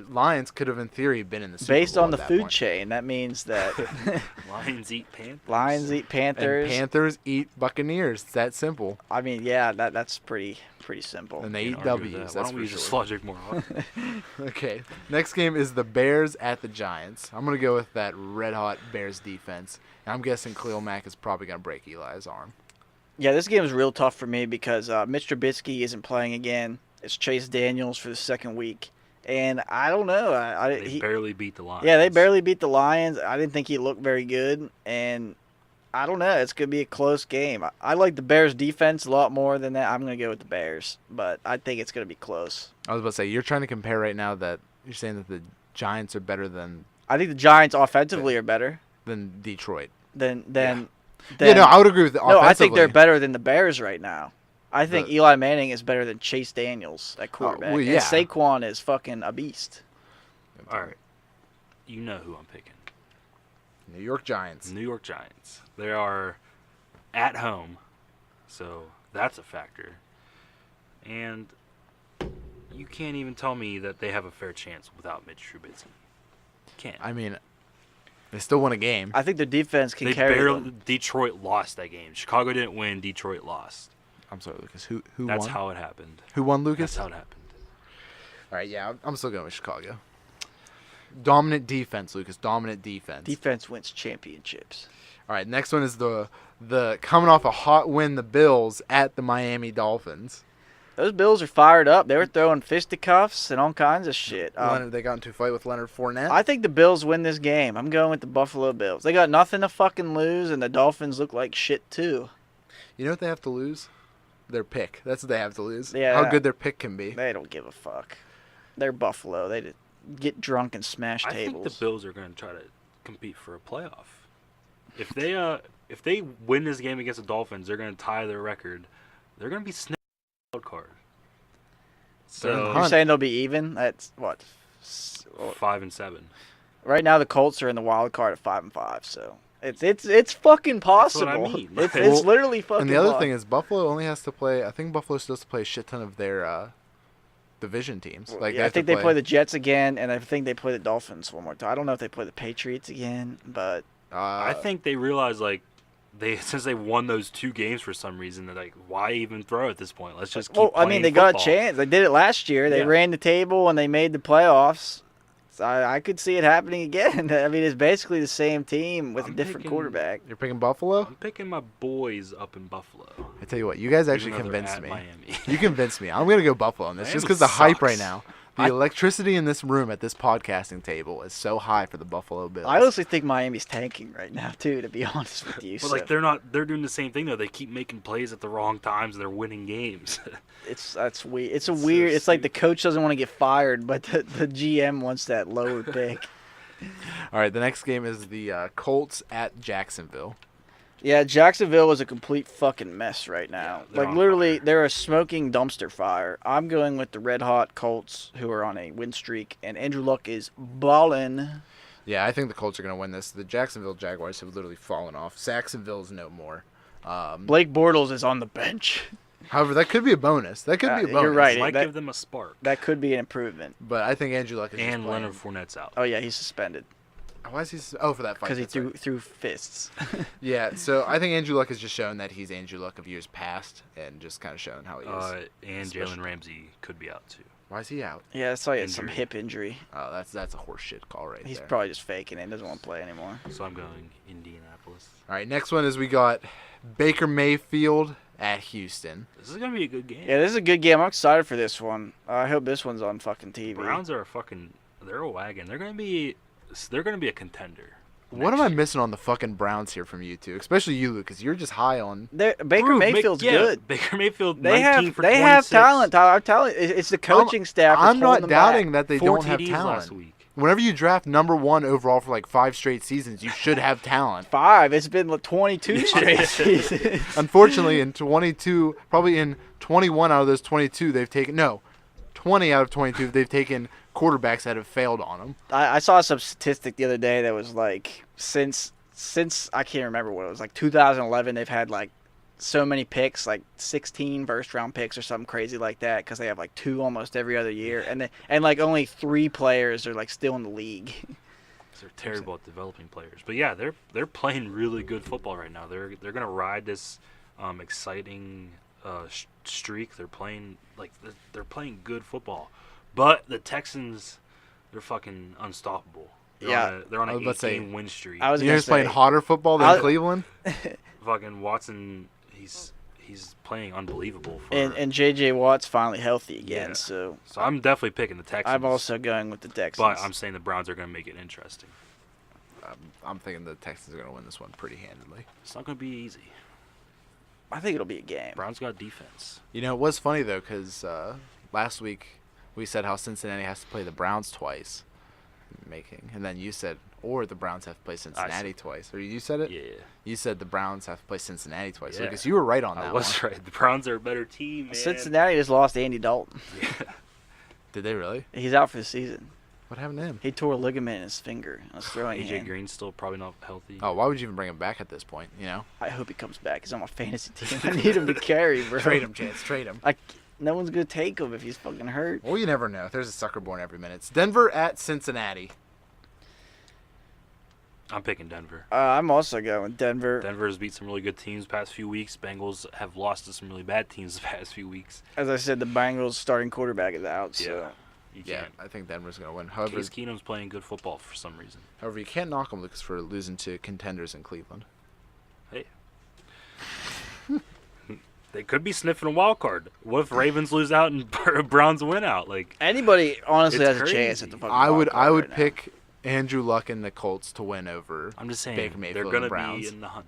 Lions could have, in theory, been in the Super Based Bowl on the at that food point. chain, that means that Lions eat Panthers. Lions eat Panthers. And Panthers eat Buccaneers. It's that simple. I mean, yeah, that's pretty simple. And they Can't eat argue with W's. that. Why That's don't for we use this sure. logic more often? Okay. Next game is the Bears at the Giants. I'm going to go with that red-hot Bears defense. And I'm guessing Khalil Mack is probably going to break Eli's arm. Yeah, this game is real tough for me because Mitch Trubisky isn't playing again. It's Chase Daniels for the second week. And I don't know. They barely beat the Lions. Yeah, they barely beat the Lions. I didn't think he looked very good. And I don't know. It's going to be a close game. I like the Bears' defense a lot more than that. I'm going to go with the Bears. But I think it's going to be close. I was about to say, you're trying to compare right now that you're saying that the Giants are better than I think the Giants offensively are better Detroit. than Yeah, no, I would agree with that. No, I think they're better than the Bears right now. I think But- Eli Manning is better than Chase Daniels at quarterback. well, yeah. And Saquon is fucking a beast. All right. You know who I'm picking. New York Giants. New York Giants. They are at home, so that's a factor. And you can't even tell me that they have a fair chance without Mitch Trubisky. Can't. I mean, they still won a game. I think their defense can carry them. Detroit lost that game. Chicago didn't win. Detroit lost. I'm sorry, Lucas. Who That's won? how it happened. Who won, Lucas? That's how it happened. All right, yeah, I'm still going with Chicago. Dominant defense, Lucas. Dominant defense. Defense wins championships. All right, next one is the coming off a hot win, the Bills at the Miami Dolphins. Those Bills are fired up. They were throwing fisticuffs and all kinds of shit. They got into a fight with Leonard Fournette. I think the Bills win this game. I'm going with the Buffalo Bills. They got nothing to fucking lose, and the Dolphins look like shit too. You know what they have to lose? Their pick. That's what they have to lose. Yeah. How good their pick can be. They don't give a fuck. They're Buffalo. They just get drunk and smash I tables. think the Bills are going to try to compete for a playoff. If they win this game against the Dolphins, they're going to tie their record. They're going to be snake wild card. They're in the So hunt. You're saying they'll be even? That's what? 5-7. Right now, the Colts are in the wild card at 5-5. So it's fucking possible. That's what I mean. It's literally fucking. And the other possible. thing is Buffalo only has to play. I think Buffalo still has to play a shit ton of their division teams. Like I think they play the Jets again, and I think they play the Dolphins one more time. I don't know if they play the Patriots again, but I think they realize since they won those 2 games for some reason, they're like, why even throw at this point? Let's just keep well, I playing mean, they got a football. chance. They did it last year. They Yeah. ran the table and they made the playoffs. So I could see it happening again. I mean, it's basically the same team with a I'm different picking- quarterback. You're picking Buffalo? I'm picking my boys up in Buffalo. I tell you what, you guys actually even though they're convinced at me. Miami. You convinced me. I'm gonna go Buffalo on this just Miami because the hype sucks. right now. The electricity in this room at this podcasting table is so high for the Buffalo Bills. I honestly think Miami's tanking right now too. To be honest with you, But like they're doing the same thing though. They keep making plays at the wrong times and they're winning games. that's weird. It's a So weird. It's like the stupid. coach doesn't want to get fired, but the GM wants that lower pick. All right, the next game is the Colts at Jacksonville. Yeah, Jacksonville is a complete fucking mess right now. Yeah, they're like on literally, fire. they're a smoking dumpster fire. I'm going with the red hot Colts, who are on a win streak, and Andrew Luck is balling. Yeah, I think the Colts are gonna win this. The Jacksonville Jaguars have literally fallen off. Saxonville's no more. Blake Bortles is on the bench. However, that could be a bonus. That could be a bonus. you're right. Might that- give them a spark. That could be an improvement. But I think Andrew Luck is just And playing. Leonard Fournette's out. Oh yeah, he's suspended Why is he? For that fight. because he that's threw right. threw fists. Yeah, so I think Andrew Luck has just shown that he's Andrew Luck of years past, and just kind of shown how he is. And Especially- Jalen Ramsey could be out too. Why is he out? Yeah, I saw he had some Injury. hip injury. Oh, that's a horseshit call right He's there. probably just faking it. Doesn't want to play anymore. So I'm going Indianapolis. All right, next one is we got Baker Mayfield at Houston. This is gonna be a good game. Yeah, this is a good game. I'm excited for this one. I hope this one's on fucking TV. Browns are they're a wagon. They're gonna be a contender. What am next I year. missing on the fucking Browns here from you two? Especially you, Lucas. You're just high on. Baker Prove, Mayfield's good. Baker Mayfield. They 19 have for they have 26. talent. Tyler. I'm telling you, it's the coaching staff. That's I'm holding not them doubting back. that they 4 don't have TDs talent. last week. Whenever you draft number 1 overall for like 5 straight seasons, you should have talent. 5. It's been 22 straight seasons. Unfortunately, in 22, probably in 21 out of those 22, they've taken 20 out of 22, they've taken quarterbacks that have failed on them. I saw some statistic the other day that was like since I can't remember what it was, like 2011, they've had like so many picks, like 16 first-round picks or something crazy like that, because they have like 2 almost every other year, and like only 3 players are like still in the league. They're terrible at developing players, but yeah, they're playing really good football right now. They're gonna ride this exciting streak. They're playing they're playing good football, but the Texans, they're fucking unstoppable. They're on an 8-game win streak. I was You're just playing hotter football than Cleveland. Fucking Watson, he's playing unbelievable. And J.J. Watt's finally healthy again, so I'm definitely picking the Texans. I'm also going with the Texans. But I'm saying the Browns are going to make it interesting. I'm thinking the Texans are going to win this one pretty handedly. It's not going to be easy. I think it'll be a game. Browns got defense. You know, it was funny, though, because last week we said how Cincinnati has to play the Browns twice. And then you said, or the Browns have to play Cincinnati twice. Or you said it? Yeah. You said the Browns have to play Cincinnati twice. Yeah. Lucas, you were right on that I was one. right. The Browns are a better team, man. Cincinnati just lost Andy Dalton. Yeah. Did they really? He's out for the season. What happened to him? He tore a ligament in his finger. I was throwing AJ hand. Green's still probably not healthy. Oh, why would you even bring him back at this point, you know? I hope he comes back. He's on my fantasy team. I need him to carry, bro. Trade him, Chance. Trade him. No one's going to take him if he's fucking hurt. Well, you never know. There's a sucker born every minute. It's Denver at Cincinnati. I'm picking Denver. I'm also going Denver. Denver's beat some really good teams the past few weeks. Bengals have lost to some really bad teams the past few weeks. As I said, the Bengals starting quarterback is out, so... Yeah, I think Denver's going to win. However, Case Keenum's playing good football for some reason. However, you can't knock them, Lucas, for losing to contenders in Cleveland. Hey. They could be sniffing a wild card. What if Ravens lose out and Browns win out? Like anybody honestly it's has a chance at crazy. the fucking I would wild card pick Andrew Luck and the Colts to win over I'm just saying, Baker Mayfield they're and going the to Browns. be in the hunt.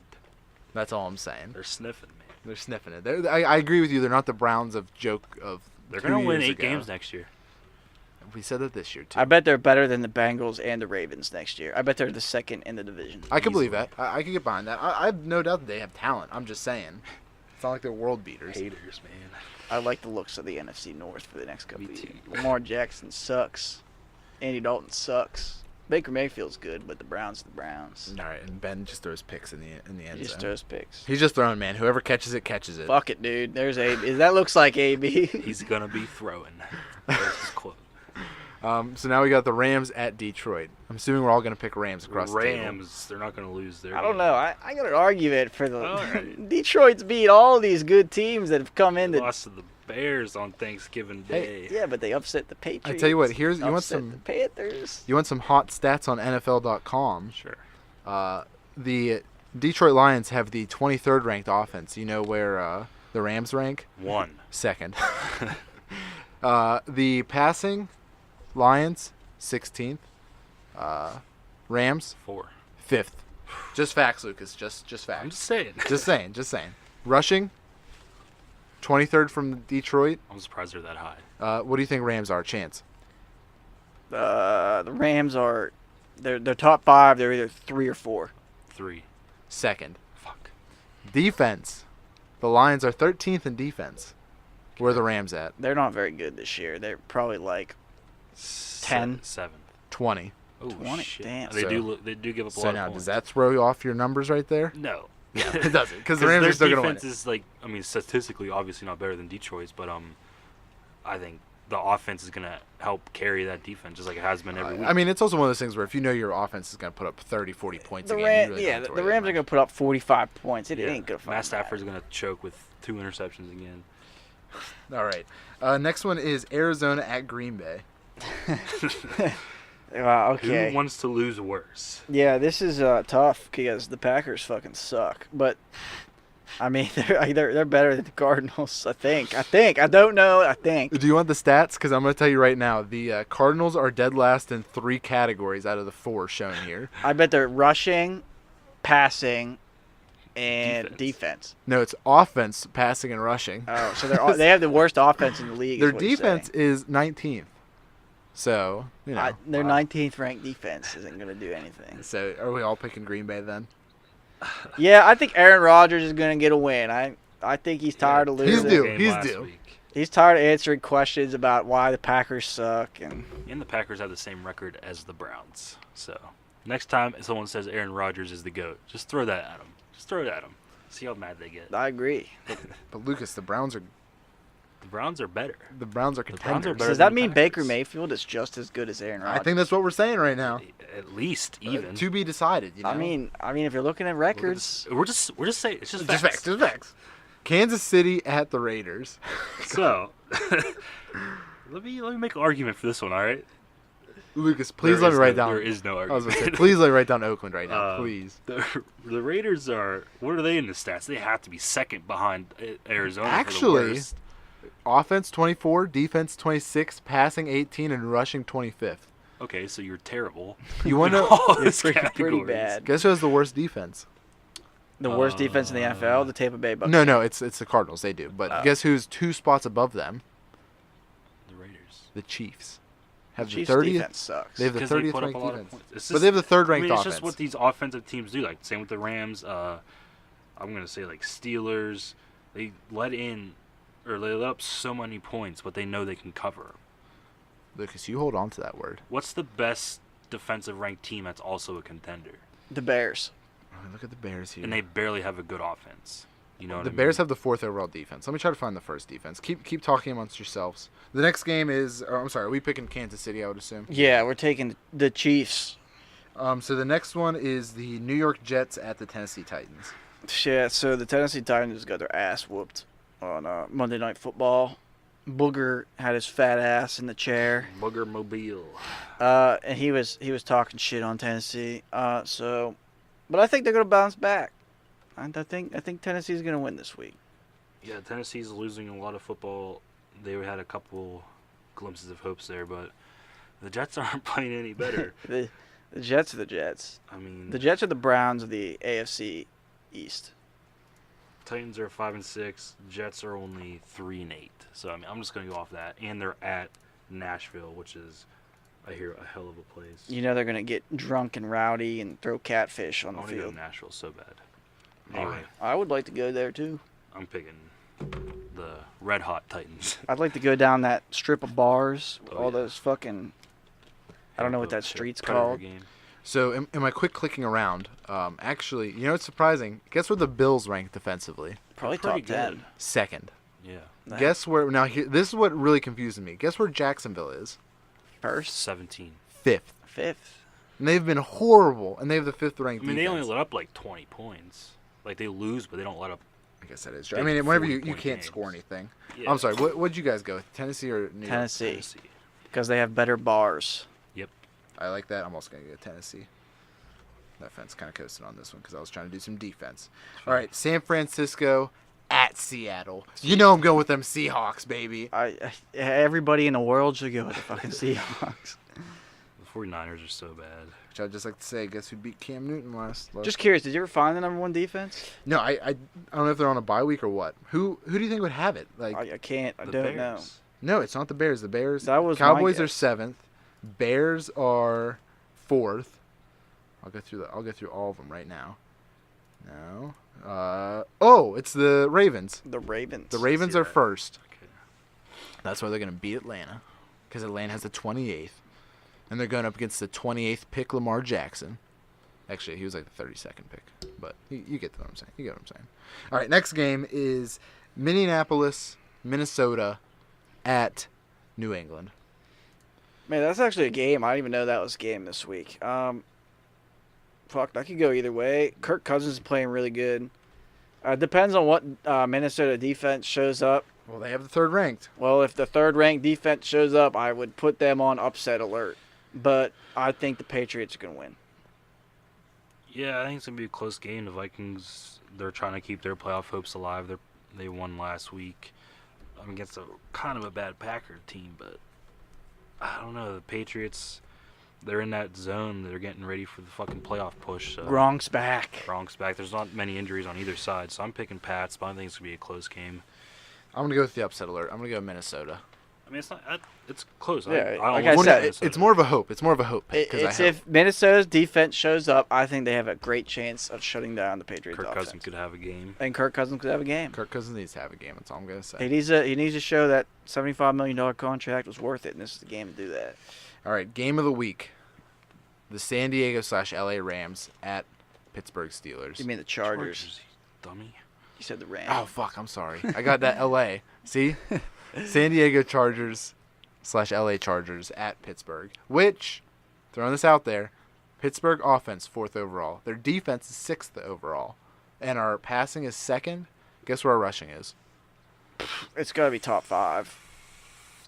That's all I'm saying. They're sniffing, man. They're sniffing it. I agree with you. They're not the Browns of joke of. They're going to win 8 games next year. We said that this year too. I bet they're better than the Bengals and the Ravens next year. I bet they're the second in the division. I can believe that. I can get behind that. I have no doubt that they have talent. I'm just saying. It's not like they're world beaters. Haters, man. I like the looks of the NFC North for the next couple of Me years. too. Lamar Jackson sucks. Andy Dalton sucks. Baker Mayfield's good, but the Browns are the Browns. All right, and Ben just throws picks in the end He zone. just throws picks. He's just throwing, man. Whoever catches it, catches it. Fuck it, dude. There's AB. That looks like AB. He's going to be throwing. There's his quote. So now we got the Rams at Detroit. I'm assuming we're all going to pick Rams across the table. Rams, they're not going to lose their I don't game. know. I got an argument for the All right. Detroit's beat all these good teams that have come in. They lost to the Bears on Thanksgiving Day. Yeah, but they upset the Patriots. I tell you what, here's you want upset some the Panthers. you want some hot stats on NFL.com. Sure. The Detroit Lions have the 23rd ranked offense. You know where the Rams rank? 1. Second. The passing Lions 16th. Rams 4. 5th. Just facts, Lucas. Just facts. I'm just saying. Just saying. Rushing 23rd from Detroit. I'm surprised they're that high. What do you think Rams are? Chance. The Rams are they're top 5. They're either 3 or 4. 3. Second. Fuck. Defense. The Lions are 13th in defense. Where are the Rams at? They're not very good this year. They're probably like 10. 7th. 20. Oh 20? shit. Damn. They So- do give up a So lot now, of points. does that throw you off your numbers right there? No. Yeah, it doesn't. Because the Rams their are still going to win defense it. is like, I mean, statistically, obviously not better than Detroit's, but I think the offense is gonna help carry that defense just like it has been every week. I mean, it's also one of those things where if you know your offense is going to put up 30, 40 points The again, Rams, you really yeah, don't have to the worry Rams that are going to put up 45 points. It ain't going to Matt Stafford's gonna choke with 2 interceptions again. much. All right. Next one is Arizona at Green Bay. Wow, okay. Who wants to lose worse? Yeah, this is tough because the Packers fucking suck. But I mean, they're better than the Cardinals. I think. I don't know. I think. Do you want the stats? Because I'm going to tell you right now, the Cardinals are dead last in 3 categories out of the 4 shown here. I bet they're rushing, passing, and defense. No, it's offense, passing, and rushing. Oh, so they have the worst offense in the league. Their is what you're defense saying. is 19th. So, Their 19th ranked defense isn't going to do anything. So, are we all picking Green Bay then? Yeah, I think Aaron Rodgers is going to get a win. I think he's tired of He's losing. due. He's due. He's tired of answering questions about why the Packers suck. And the Packers have the same record as the Browns. So, next time someone says Aaron Rodgers is the GOAT, just throw that at them. Just throw it at them. See how mad they get. I agree. But Lucas, the Browns are better. The Browns are contenders. better Does that than the mean Packers. Baker Mayfield is just as good as Aaron Rodgers? I think that's what we're saying right now. At least even. To be decided. You know? I mean, if you're looking at records, We're just saying it's just just facts. facts. Just facts. Kansas City at the Raiders. So, let me make an argument for this one. All right. Lucas, please let me write down. There is no I was argument. going to say, please let me write down Oakland right now, please. The Raiders are. What are they in the stats? They have to be second behind Arizona. Actually, for the worst. Offense 24, defense 26, passing 18, and rushing 25th. Okay, so you're terrible. You want to All it's those pretty categories. bad. guess who has the worst defense? The worst defense in the NFL, the Tampa Bay Buccaneers. No, it's the Cardinals. They do. But guess who's 2 spots above them? The Raiders. The Chiefs. Have Chiefs' the 30th. defense sucks. They have the 'Cause they 30th put up ranked a lot of defense. points. It's But just- they have the 3rd I ranked mean, it's offense. just what these offensive teams do. Like same with the Rams. I'm gonna say like Steelers. They let up so many points, but they know they can cover. Lucas, you hold on to that word. What's the best defensive ranked team that's also a contender? The Bears. Oh, look at the Bears here. And they barely have a good offense. You know what The I mean? Bears have the 4th overall defense. Let me try to find the first defense. Keep talking amongst yourselves. The next game is. I'm sorry. Are we picking Kansas City? I would assume. Yeah, we're taking the Chiefs. So the next one is the New York Jets at the Tennessee Titans. Shit, so the Tennessee Titans got their ass whooped on Monday Night Football. Booger had his fat ass in the chair. Booger Mobile. And he was talking shit on Tennessee. But I think they're gonna bounce back. And I think Tennessee's gonna win this week. Yeah, Tennessee's losing a lot of football. They had a couple glimpses of hopes there, but the Jets aren't playing any better. The Jets are the Jets. I mean, The Jets are the Browns of the AFC East. Titans are 5-6. Jets are only 3-8. So I mean, I'm just gonna go off that. And they're at Nashville, which is, I hear, a hell of a place. You know they're gonna get drunk and rowdy and throw catfish on I the want to go field. to Nashville so bad. Anyway, I would like to go there too. I'm picking the Red Hot Titans. I'd like to go down that strip of bars, Oh, all yeah. those fucking. I don't know what that street's Predator called. game. So in my quick clicking around, actually, you know what's surprising? Guess where the Bills rank defensively? Probably Pretty top 10. good. 2nd. Yeah. Guess where? Now this is what really confuses me. Guess where Jacksonville is? First, 17. 5th. fifth. And they've been horrible, and they have the 5th ranked. I mean, they defense. only let up like 20 points. Like they lose, but they don't let up. I guess that is true. I big mean, whenever you 40-point can't games. score anything. Yeah. I'm sorry. What'd you guys go with? Tennessee or New York? Tennessee, because they have better bars. I like that. I'm also gonna go Tennessee. That fence kind of coasted on this one because I was trying to do some defense. All right, San Francisco at Seattle. You know I'm going with them Seahawks, baby. Everybody in the world should go with the fucking Seahawks. The 49ers are so bad. Which I'd just like to say, guess who beat Cam Newton last? Just curious, did you ever find the number one defense? No, I don't know if they're on a bye week or what. Who do you think would have it? Like, I can't. I The don't Bears. know. no, it's not the Bears. The Bears. That was my Cowboys are guess. 7th. Bears are 4th. I'll go through all of them right now. No. It's the Ravens. The Ravens. The Ravens See are that. 1st. Okay. That's why they're going to beat Atlanta, because Atlanta has the 28th, and they're going up against the 28th pick Lamar Jackson. Actually, he was like the 32nd pick, but you get what I'm saying. You get what I'm saying. All right, next game is Minneapolis, Minnesota, at New England. Man, that's actually a game. I didn't even know that was a game this week. Fuck, that could go either way. Kirk Cousins is playing really good. Depends on what Minnesota defense shows up. Well, they have the 3rd ranked. Well, if the third-ranked defense shows up, I would put them on upset alert. But I think the Patriots are going to win. Yeah, I think it's gonna be a close game. The Vikings, they're trying to keep their playoff hopes alive. They won last week against a kind of a bad Packer team, but I don't know. The Patriots, they're in that zone. They're getting ready for the fucking playoff push. So. Gronk's back. Gronk's back. There's not many injuries on either side, so I'm picking Pats, but I think it's gonna be a close game. I'm going to go with the upset alert. I'm going to go Minnesota. I mean, it's not. It's close. Yeah, I like almost I said, said Minnesota. It's more of a hope. It's more of a hope. It's if Minnesota's defense shows up, I think they have a great chance of shutting down the Patriots Kirk offense. Cousins could have a game. And Kirk Cousins could have a game. Kirk Cousins needs to have a game. That's all I'm gonna say. He needs to show that $75 million contract was worth it, and this is the game to do that. All right, game of the week: the San Diego/LA Rams at Pittsburgh Steelers. You mean the Chargers? Dummy. You said the Rams. Oh fuck! I'm sorry. I got that LA. See, San Diego Chargers/LA Chargers at Pittsburgh. Which, throwing this out there, Pittsburgh offense 4th overall. Their defense is 6th overall, and our passing is 2nd. Guess where our rushing is? It's got to be top 5.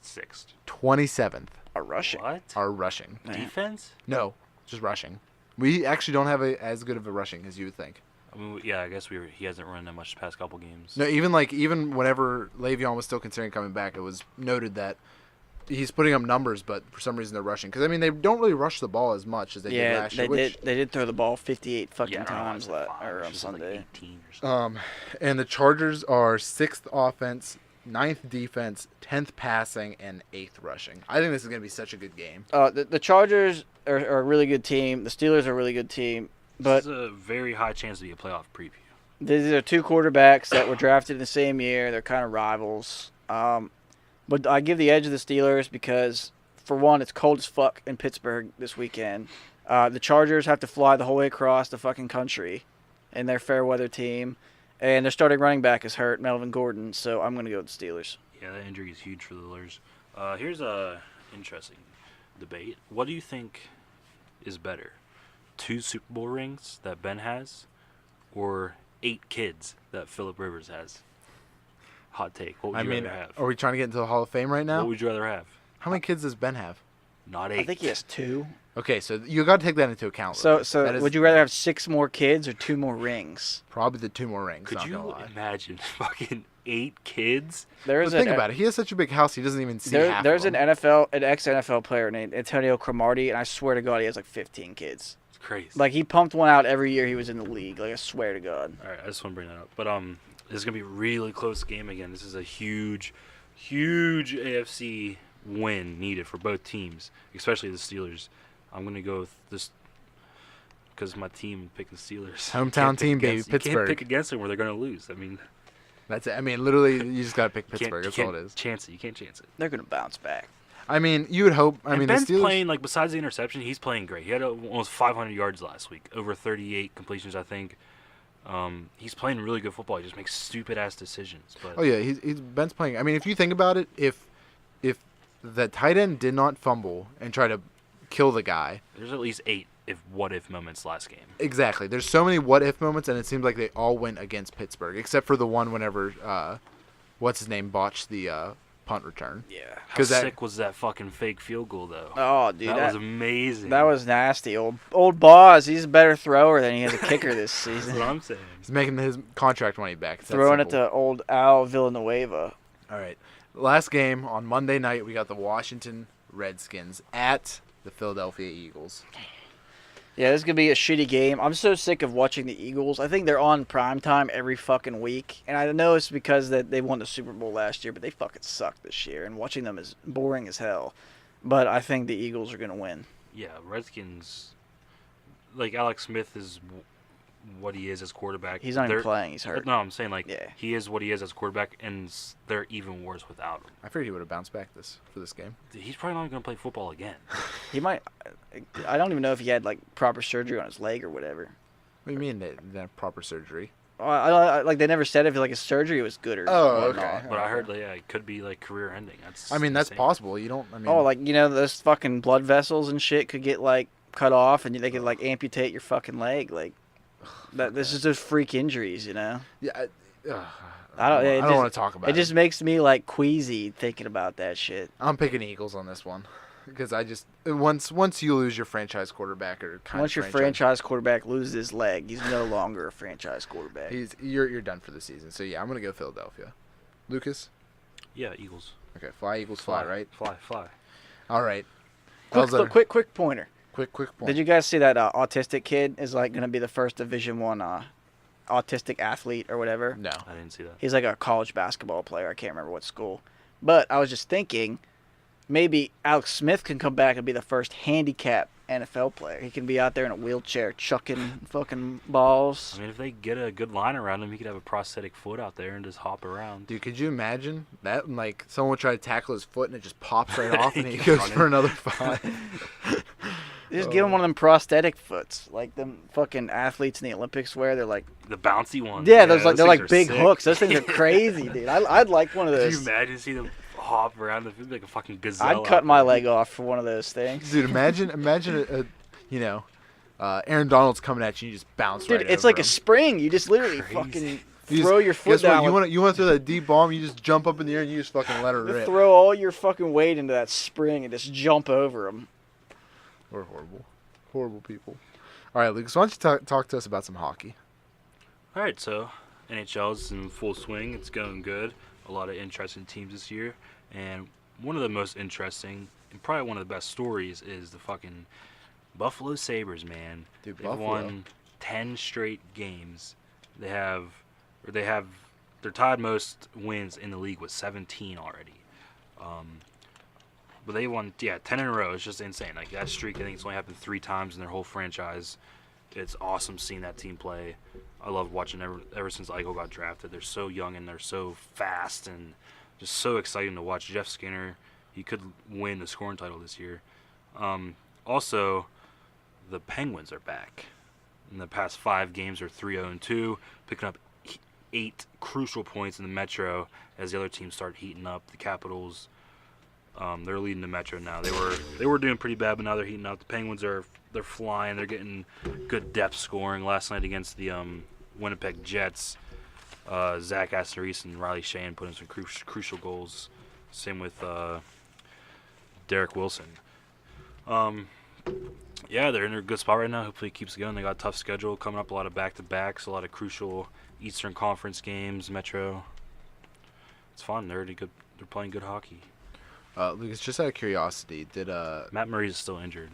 6th. 27th. A rushing. What? Our rushing. Yeah. Defense? No, just rushing. We actually don't have as good of a rushing as you would think. I mean, yeah, I guess he hasn't run that much the past couple games. No, even whenever Le'Veon was still considering coming back, it was noted that he's putting up numbers, but for some reason they're rushing. Because I mean, they don't really rush the ball as much as they did last year. They did throw the ball 58 fucking Yeah, times on on Sunday. Like 18 or something. And the Chargers are 6th offense, 9th defense, 10th passing, and 8th rushing. I think this is going to be such a good game. The Chargers are a really good team. The Steelers are a really good team. But This is a very high chance to be a playoff preview. these are 2 quarterbacks that were drafted in the same year. They're kind of rivals. But I give the edge to the Steelers because, for one, it's cold as fuck in Pittsburgh this weekend. The Chargers have to fly the whole way across the fucking country in their fair weather team. And their starting running back is hurt, Melvin Gordon, so I'm going to go with the Steelers. Yeah, that injury is huge for the Lurs. Here's a interesting debate. What do you think is better? 2 Super Bowl rings that Ben has, or 8 kids that Phillip Rivers has? Hot take. What would you rather have? Are we trying to get into the Hall of Fame right now? What would you rather have? How many kids does Ben have? Not 8. I think he has 2. Okay, so you got to take that into account. So That is would you rather have 6 more kids or 2 more rings? probably the 2 more rings? Could not you gonna lie. imagine fucking 8 kids? There's But think about it. He has such a big house. He doesn't even see half There's of an them. ex-NFL player named Antonio Cromartie, and I swear to God he has like 15 kids. It's crazy. Like, he pumped one out every year he was in the league. Like, I swear to God. All right, I just want to bring that up. But this is gonna be a really close game again. This is a huge AFC win needed for both teams, especially the Steelers. I'm gonna go with this because my team picked the Steelers. Hometown Can't pick team, baby, against- You can't Pittsburgh. pick against them where they're gonna lose. I mean, That's it. I mean, literally, you just got to pick you can't- Pittsburgh. you That's all can't it is. chance it. You can't chance it. They're going to bounce back. I mean, you would hope. I And mean, Ben's the Steelers. playing, like, besides the interception, he's playing great. He had almost 500 yards last week, over 38 completions, I think. He's playing really good football. He just makes stupid-ass decisions. But Oh yeah, he's Ben's playing. I mean, if you think about it, if the tight end did not fumble and try to kill the guy, there's at least 8 what-if moments last game. exactly. There's so many what if moments, and it seems like they all went against Pittsburgh, except for the one whenever what's his name botched the punt return. Yeah. How 'Cause that- sick was that fucking fake field goal, though? Oh, dude. that was amazing. That was nasty. Old Boz, he's a better thrower than he is a kicker this That's season. what I'm saying. He's making his contract money back. It's that Throwing it simple. to old Al Villanueva. All right. Last game on Monday night, we got the Washington Redskins at the Philadelphia Eagles. Yeah, this is going to be a shitty game. I'm so sick of watching the Eagles. I think they're on primetime every fucking week. And I know it's because that they won the Super Bowl last year, but they fucking suck this year. And watching them is boring as hell. But I think the Eagles are going to win. Yeah, Redskins, like, Alex Smith is what he is as quarterback. He's not even They're- playing. He's hurt. No, I'm saying, like, Yeah. he is what he is as quarterback, and they're even worse without him. I figured he would have bounced back for this game. He's probably not going to play football again. He might. I don't even know if he had, like, proper surgery on his leg or whatever. What do you mean that proper surgery? Like, they never said if, like, his surgery was good or Oh, whatnot. okay. But I heard, yeah, it could be, like, career-ending. That's I mean, that's insane. possible. You don't. I mean, Oh, like, those fucking blood vessels and shit could get, like, cut off and they could, like, amputate your fucking leg. Like, this is just freak injuries, yeah. I don't- it I don't just- want to talk about It just makes me, like, queasy thinking about that shit. I'm picking Eagles on this one because I just once you lose your franchise quarterback or kind Once of your franchise quarterback loses his leg, he's no longer a franchise quarterback. you're done for the season. So yeah, I'm gonna go Philadelphia. Lucas. Yeah, Eagles. Okay, fly Eagles fly, right? Fly. All right. That was a Quick pointer. quick point. Did you guys see that autistic kid is, like, going to be the first Division I autistic athlete or whatever? No. I didn't see that. He's like a college basketball player. I can't remember what school. But I was just thinking, maybe Alex Smith can come back and be the first handicap NFL player. He can be out there in a wheelchair chucking fucking balls. I mean, if they get a good line around him, he could have a prosthetic foot out there and just hop around. Dude, could you imagine that? And, like, someone would try to tackle his foot and it just pops right off and he Keeps goes running. for another 5. Just give him one of them prosthetic foots, like them fucking athletes in the Olympics wear. They're like, The bouncy ones. yeah, those like those they're things like are big sick. hooks. Those things are crazy, dude. I'd like one of Could you those. imagine seeing them hop around? It'd be like a fucking gazelle. I'd cut out my there. leg off for one of those things. Dude, imagine Aaron Donald's coming at you and you just bounce Dude, right it's over like a him. spring. You just literally Crazy. fucking You throw just- your foot Guess down. what? You want to throw that deep bomb, you just jump up in the air and you just fucking let her rip. throw all your fucking weight into that spring and just jump over them. We're horrible. Horrible people. All right, Lucas, why don't you talk to us about some hockey? All right, so NHL's in full swing. It's going good. A lot of interesting teams this year. And one of the most interesting and probably one of the best stories is the fucking Buffalo Sabres, man. Dude, They've Buffalo. won 10 straight games. They're tied most wins in the league with 17 already. But they won, 10 in a row. It's just insane. Like, that streak, I think it's only happened 3 times in their whole franchise. It's awesome seeing that team play. I love watching ever since Eichel got drafted. They're so young and they're so fast and just so exciting to watch. Jeff Skinner, he could win the scoring title this year. Also, the Penguins are back. In the past 5 games, they're 3-0-2, picking up 8 crucial points in the Metro as the other teams start heating up. The Capitals, they're leading the Metro now. They were doing pretty bad, but now they're heating up. The Penguins they're flying. They're getting good depth scoring. Last night against the Winnipeg Jets, Zach Asterice and Riley Shane put in some crucial goals. Same with Derek Wilson. They're in a good spot right now. Hopefully it keeps going. They got a tough schedule coming up, a lot of back-to-backs, a lot of crucial Eastern Conference games, Metro. It's fun. They're already good. They're playing good hockey. Lucas, just out of curiosity, did Matt Murray is still injured.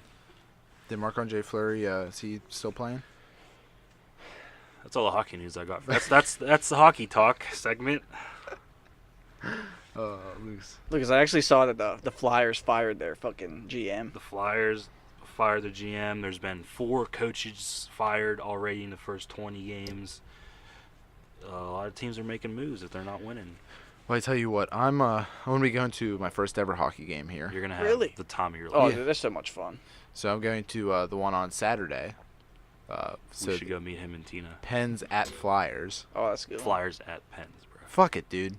Marc-Andre Fleury, is he still playing? That's all the hockey news I got. That's the hockey talk segment. Lucas. Lucas, I actually saw that the Flyers fired their fucking GM. The Flyers fired the GM. There's been 4 coaches fired already in the first 20 games. A lot of teams are making moves if they're not winning. Well, I tell you what, I'm going to be going to my first ever hockey game here. You're gonna have Really? the time of your Oh, life. dude, that's so much fun. So I'm going to the one on Saturday. We should go meet him and Tina. Pens at Flyers. Oh, that's good. Flyers at Pens, bro. Fuck it, dude.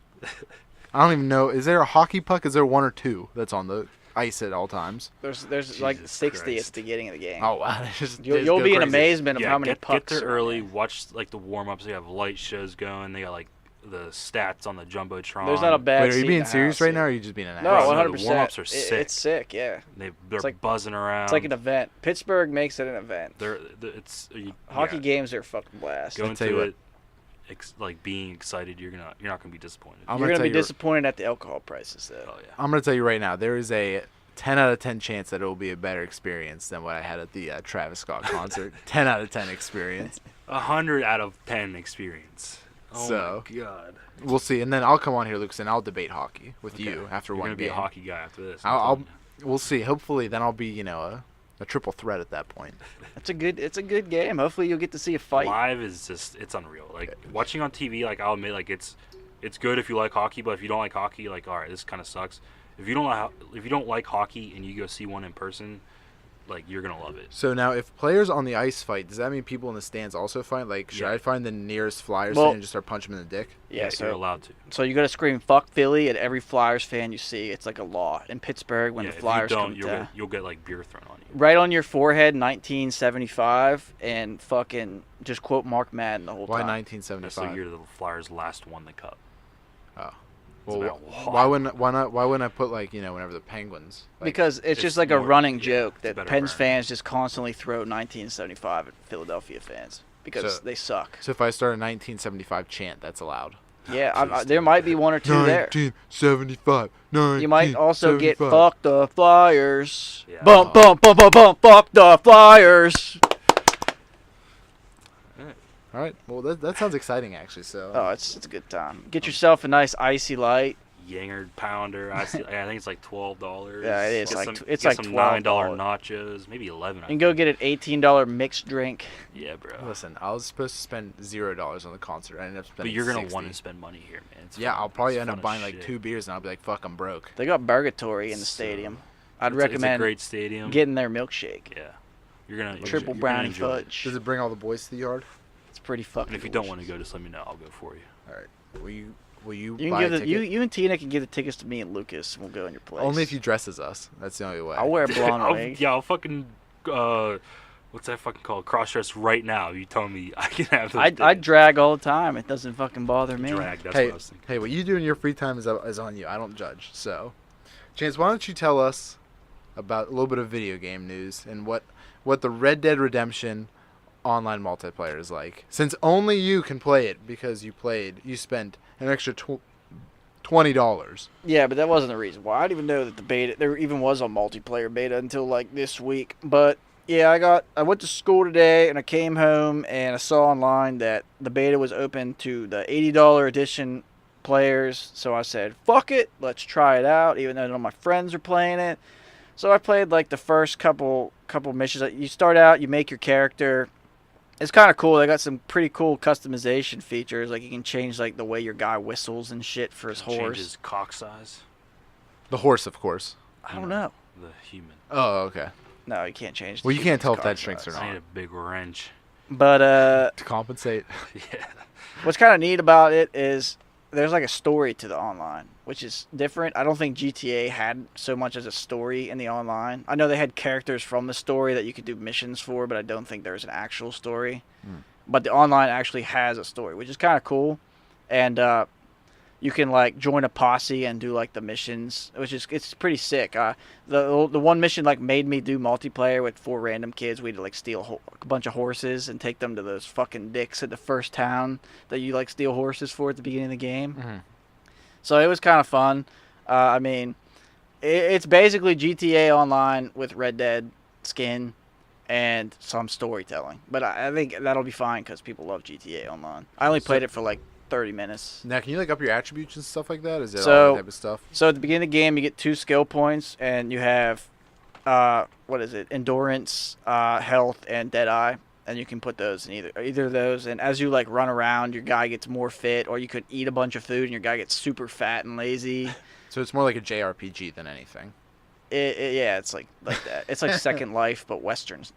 I don't even know. Is there a hockey puck? Is there 1 or 2 that's on the ice at all times? There's like Jesus 60 at Christ. the beginning of the game. Oh, wow. You'll be in crazy. amazement of Yeah, how many get pucks there are early. in there. Watch like the warm ups. They have light shows going. They got like the stats on the jumbotron. There's not a bad. Wait, are seat you in being the serious house, right dude. now, or are you just being an No, asshole? 100. The warm-ups are sick. It's sick, yeah. They're like- buzzing around. It's like an event. Pittsburgh makes it an event. Hockey yeah, games are a fucking blast. Going tell you to it, like being excited. You're not gonna be disappointed. I'm You're gonna gonna be tell you- disappointed at the alcohol prices, though. Oh yeah. I'm going to tell you right now, there is a 10 out of 10 chance that it will be a better experience than what I had at the Travis Scott concert. 10 out of 10 experience. 100 out of 10 experience. Oh So, my god. We'll see. And then I'll come on here, Lucas, and I'll debate hockey with you after You're one gonna game. be a hockey guy after this. We'll see. Hopefully, then I'll be, a triple threat at that point. It's a good game. Hopefully, you'll get to see a fight. Live is it's unreal. Like watching on TV, like I'll admit, like it's good if you like hockey, but if you don't like hockey, like all right, this kind of sucks. If you don't like hockey and you go see one in person, like you're gonna love it. So now, if players on the ice fight, does that mean people in the stands also fight? Like, should Yeah. I find the nearest Flyers Well- fan and just start punching him in the dick? Yeah, you're so allowed to. you got to scream "fuck Philly" at every Flyers fan you see. It's like a law in Pittsburgh when Yeah, the if Flyers you come don't, to you'll get like beer thrown on you. right on your forehead, 1975, and fucking just quote Mark Madden the whole Why time. That's the 1975? year the Flyers last won the cup. Oh. It's Well, about- why wouldn't I put whenever the Penguins? Like, Because it's just it's like a more- running yeah, joke it's a that better Pens brand. fans just constantly throw 1975 at Philadelphia fans because So- they suck. so if I start a 1975 chant, that's allowed. Yeah, Please there do. might be one or two there. 1975. You might also get 1975. fuck the Flyers. Yeah. Bump, bump, bump, bump, bump, fuck the Flyers. All right. Well, that sounds exciting, actually. So. Oh, it's a good time. Get yourself a nice icy light. Yangerd pounder. I think it's like $12. Yeah, it is. It's get like some $12. $9 nachos, maybe 11. You can go get an $18 mixed drink. Yeah, bro. Listen, I was supposed to spend $0 on the concert. I ended up spending. But you're gonna 60. want to spend money here, man. It's Yeah, fun. I'll probably It's end fun up as buying like shit. 2 beers, and I'll be like, "Fuck, I'm broke." They got Burgatory in the So, stadium. I'd It's a recommend great stadium. getting their milkshake. Yeah, you're gonna Triple you're gonna brownie enjoy it. fudge. Does it bring all the boys to the yard? It's pretty fucking. And if you don't want to go, just let me know. I'll go for you. All right. Will you? Will you, You buy can a give ticket? you and Tina can give the tickets to me and Lucas, and we'll go in your place. Only if you dress as us. That's the only way. I'll wear a blonde wig. I'll fucking what's that fucking called? Cross dress right now. You tell me I can have those. I drag all the time. It doesn't fucking bother me. drag. That's Hey, what I was thinking. hey, what you do in your free time is on you. I don't judge. So, Chance, why don't you tell us about a little bit of video game news and what the Red Dead Redemption online multiplayer is like? Since only you can play it because you spent an extra $20. Yeah, but that wasn't the reason why. I didn't even know that the beta there even was a multiplayer beta until like this week. But yeah, I went to school today and I came home and I saw online that the beta was open to the $80 edition players. So I said, "Fuck it, let's try it out." Even though none of my friends are playing it, so I played like the first couple missions. You start out, you make your character. It's kind of cool. They got some pretty cool customization features. Like you can change like the way your guy whistles and shit for his horse. Change his cock size. The horse, of course. I don't know. The human. Oh, okay. No, you can't change. Well, you can't tell if human's that shrinks or cock not. I need a big wrench. size. But To compensate. Yeah. what's kind of neat about it is there's like a story to the online, which is different. I don't think GTA had so much as a story in the online. I know they had characters from the story that you could do missions for, but I don't think there's an actual story. But the online actually has a story, which is kind of cool. And you can like join a posse and do like the missions, it's pretty sick. The one mission like made me do multiplayer with 4 random kids. We had to like steal a bunch of horses and take them to those fucking dicks at the first town that you like steal horses for at the beginning of the game. Mhm. So it was kind of fun. I mean, it's basically GTA Online with Red Dead skin and some storytelling. But I think that'll be fine because people love GTA Online. I only played it for like 30 minutes. Now, can you like up your attributes and stuff like that? Is it all So- that type of stuff? So at the beginning of the game, you get 2 skill points, and you have, endurance, health, and Deadeye. And you can put those in either of those. And as you like run around, your guy gets more fit, or you could eat a bunch of food and your guy gets super fat and lazy. So it's more like a JRPG than anything. Yeah, it's like that. It's like Second Life, but westerns.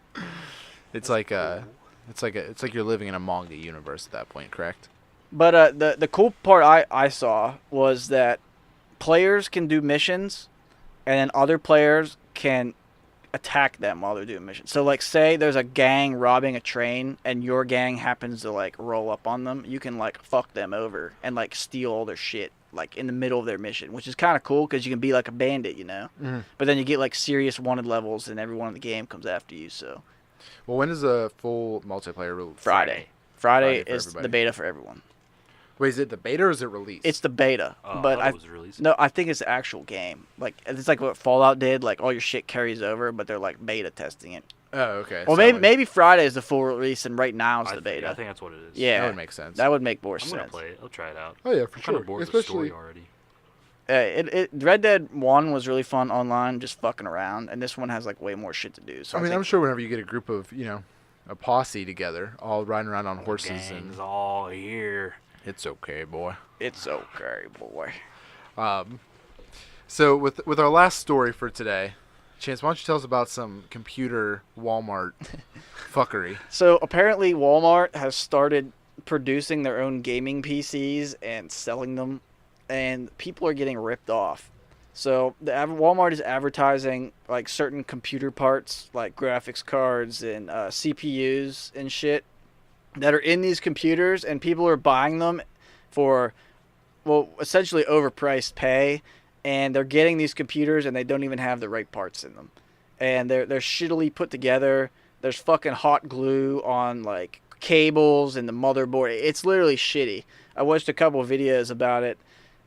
It's like it's like you're living in a manga universe at that point, correct? But the cool part I saw was that players can do missions, and then other players can attack them while they're doing missions. So like say there's a gang robbing a train and your gang happens to like roll up on them, you can like fuck them over and like steal all their shit like in the middle of their mission, which is kind of cool because you can be like a bandit, you know. Mhm. But then you get like serious wanted levels and everyone in the game comes after you. So Well, when is a full multiplayer release? Friday Friday for is everybody. the beta for everyone. Wait, is it the beta or is it released? It's the beta, but I thought it was released. no, I think it's the actual game. Like it's like what Fallout did. Like all your shit carries over, but they're like beta testing it. Oh, okay. Well, So maybe Friday is the full release, and right now it's the beta. I think that's what it is. Yeah, that would make sense. That would make more I'm sense. gonna play it. I'll try it out. Oh yeah, for I'm kind sure. of bored with the Especially story already. Red Dead 1 was really fun online, just fucking around, and this one has like way more shit to do. So I mean, think I'm sure whenever you get a group of a posse together, all riding around on horses, Gang's and all here. it's okay, boy. it's okay, boy. So with our last story for today, Chance, why don't you tell us about some computer Walmart fuckery? So apparently Walmart has started producing their own gaming PCs and selling them, and people are getting ripped off. So Walmart is advertising like certain computer parts, like graphics cards and CPUs and shit, that are in these computers, and people are buying them for, well, essentially overpriced pay, and they're getting these computers and they don't even have the right parts in them, and they're shittily put together. There's fucking hot glue on like cables and the motherboard. It's literally shitty. I watched a couple of videos about it,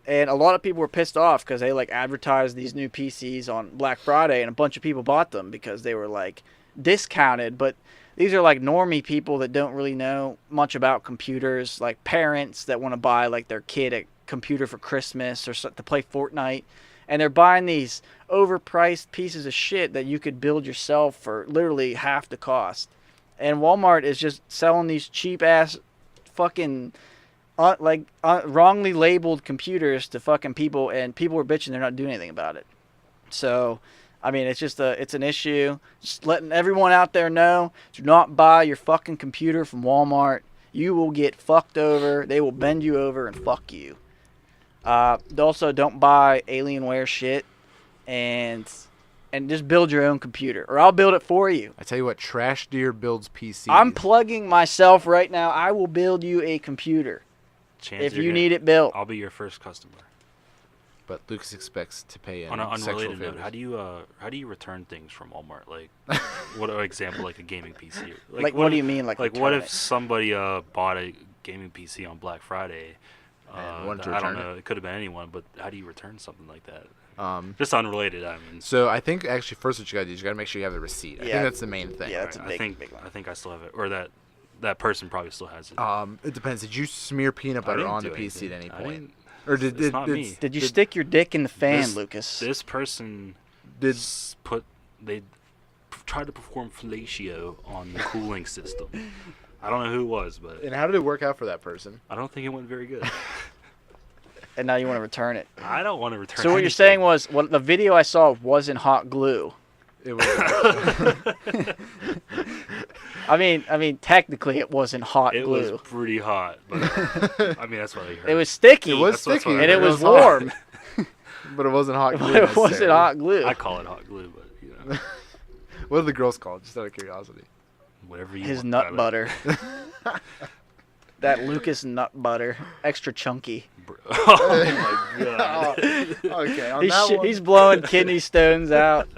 and a lot of people were pissed off because they like advertised these new PCs on Black Friday, and a bunch of people bought them because they were like discounted. But these are like normie people that don't really know much about computers, like parents that want to buy like their kid a computer for Christmas or to play Fortnite, and they're buying these overpriced pieces of shit that you could build yourself for literally half the cost. And Walmart is just selling these cheap ass fucking wrongly labeled computers to fucking people, and people are bitching they're not doing anything about it. So, I mean, it's an issue. Just letting everyone out there know, do not buy your fucking computer from Walmart. You will get fucked over. They will bend you over and fuck you. Also, don't buy Alienware shit, and just build your own computer, or I'll build it for you. I tell you what, Trash Deer builds PCs. I'm plugging myself right now. I will build you a computer if you need it built. I'll be your first customer. But Lucas expects to pay in On an unrelated sexual note, favors. how do you return things from Walmart? Like, what an example, like a gaming PC. Like what do you mean? Like what if somebody bought a gaming PC on Black Friday? And wanted to I don't return know. It could have been anyone, but how do you return something like that? Just unrelated. I mean. So I think actually first what you gotta do is you gotta make sure you have the receipt. I think that's the main thing. Yeah, that's a big one. I think I still have it, or that person probably still has it. It depends. Did you smear peanut butter on the PC at any point? Or did it's not me. Did you stick your dick in the fan, Lucas? This person did they tried to perform fellatio on the cooling system. I don't know who it was, but And how did it work out for that person? I don't think it went very good. And now you want to return it. I don't want to return it. So what you're saying was, the video I saw wasn't hot glue. It was. I mean, technically it wasn't hot it glue. was pretty hot, but I mean that's what I heard. It was sticky. It was That's sticky, what I and heard. it was warm. But it wasn't hot glue. But it wasn't necessarily. hot glue. I call it hot glue, but you know, What are the girls called? Just out of curiosity. whatever you His want. nut Tyler. butter. That Lucas nut butter, extra chunky. Oh my god. Okay, on that one. He's blowing kidney stones out.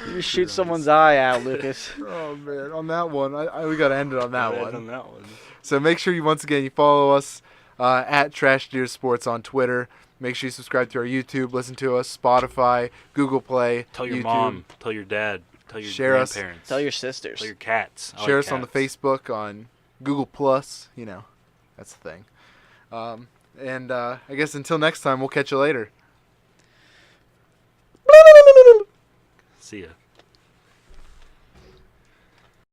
You shoot someone's eye out, Lucas. Oh man, on that one, we gotta end it on that Right one. on that one. So make sure you follow us at Trash Deer Sports on Twitter. Make sure you subscribe to our YouTube, listen to us, Spotify, Google Play. Tell your YouTube. mom, tell your dad, tell your Share us. grandparents, Tell your sisters. tell your cats. I Share like us on the cats. Facebook, on Google Plus. You know, that's the thing. And I guess until next time, we'll catch you later. See ya.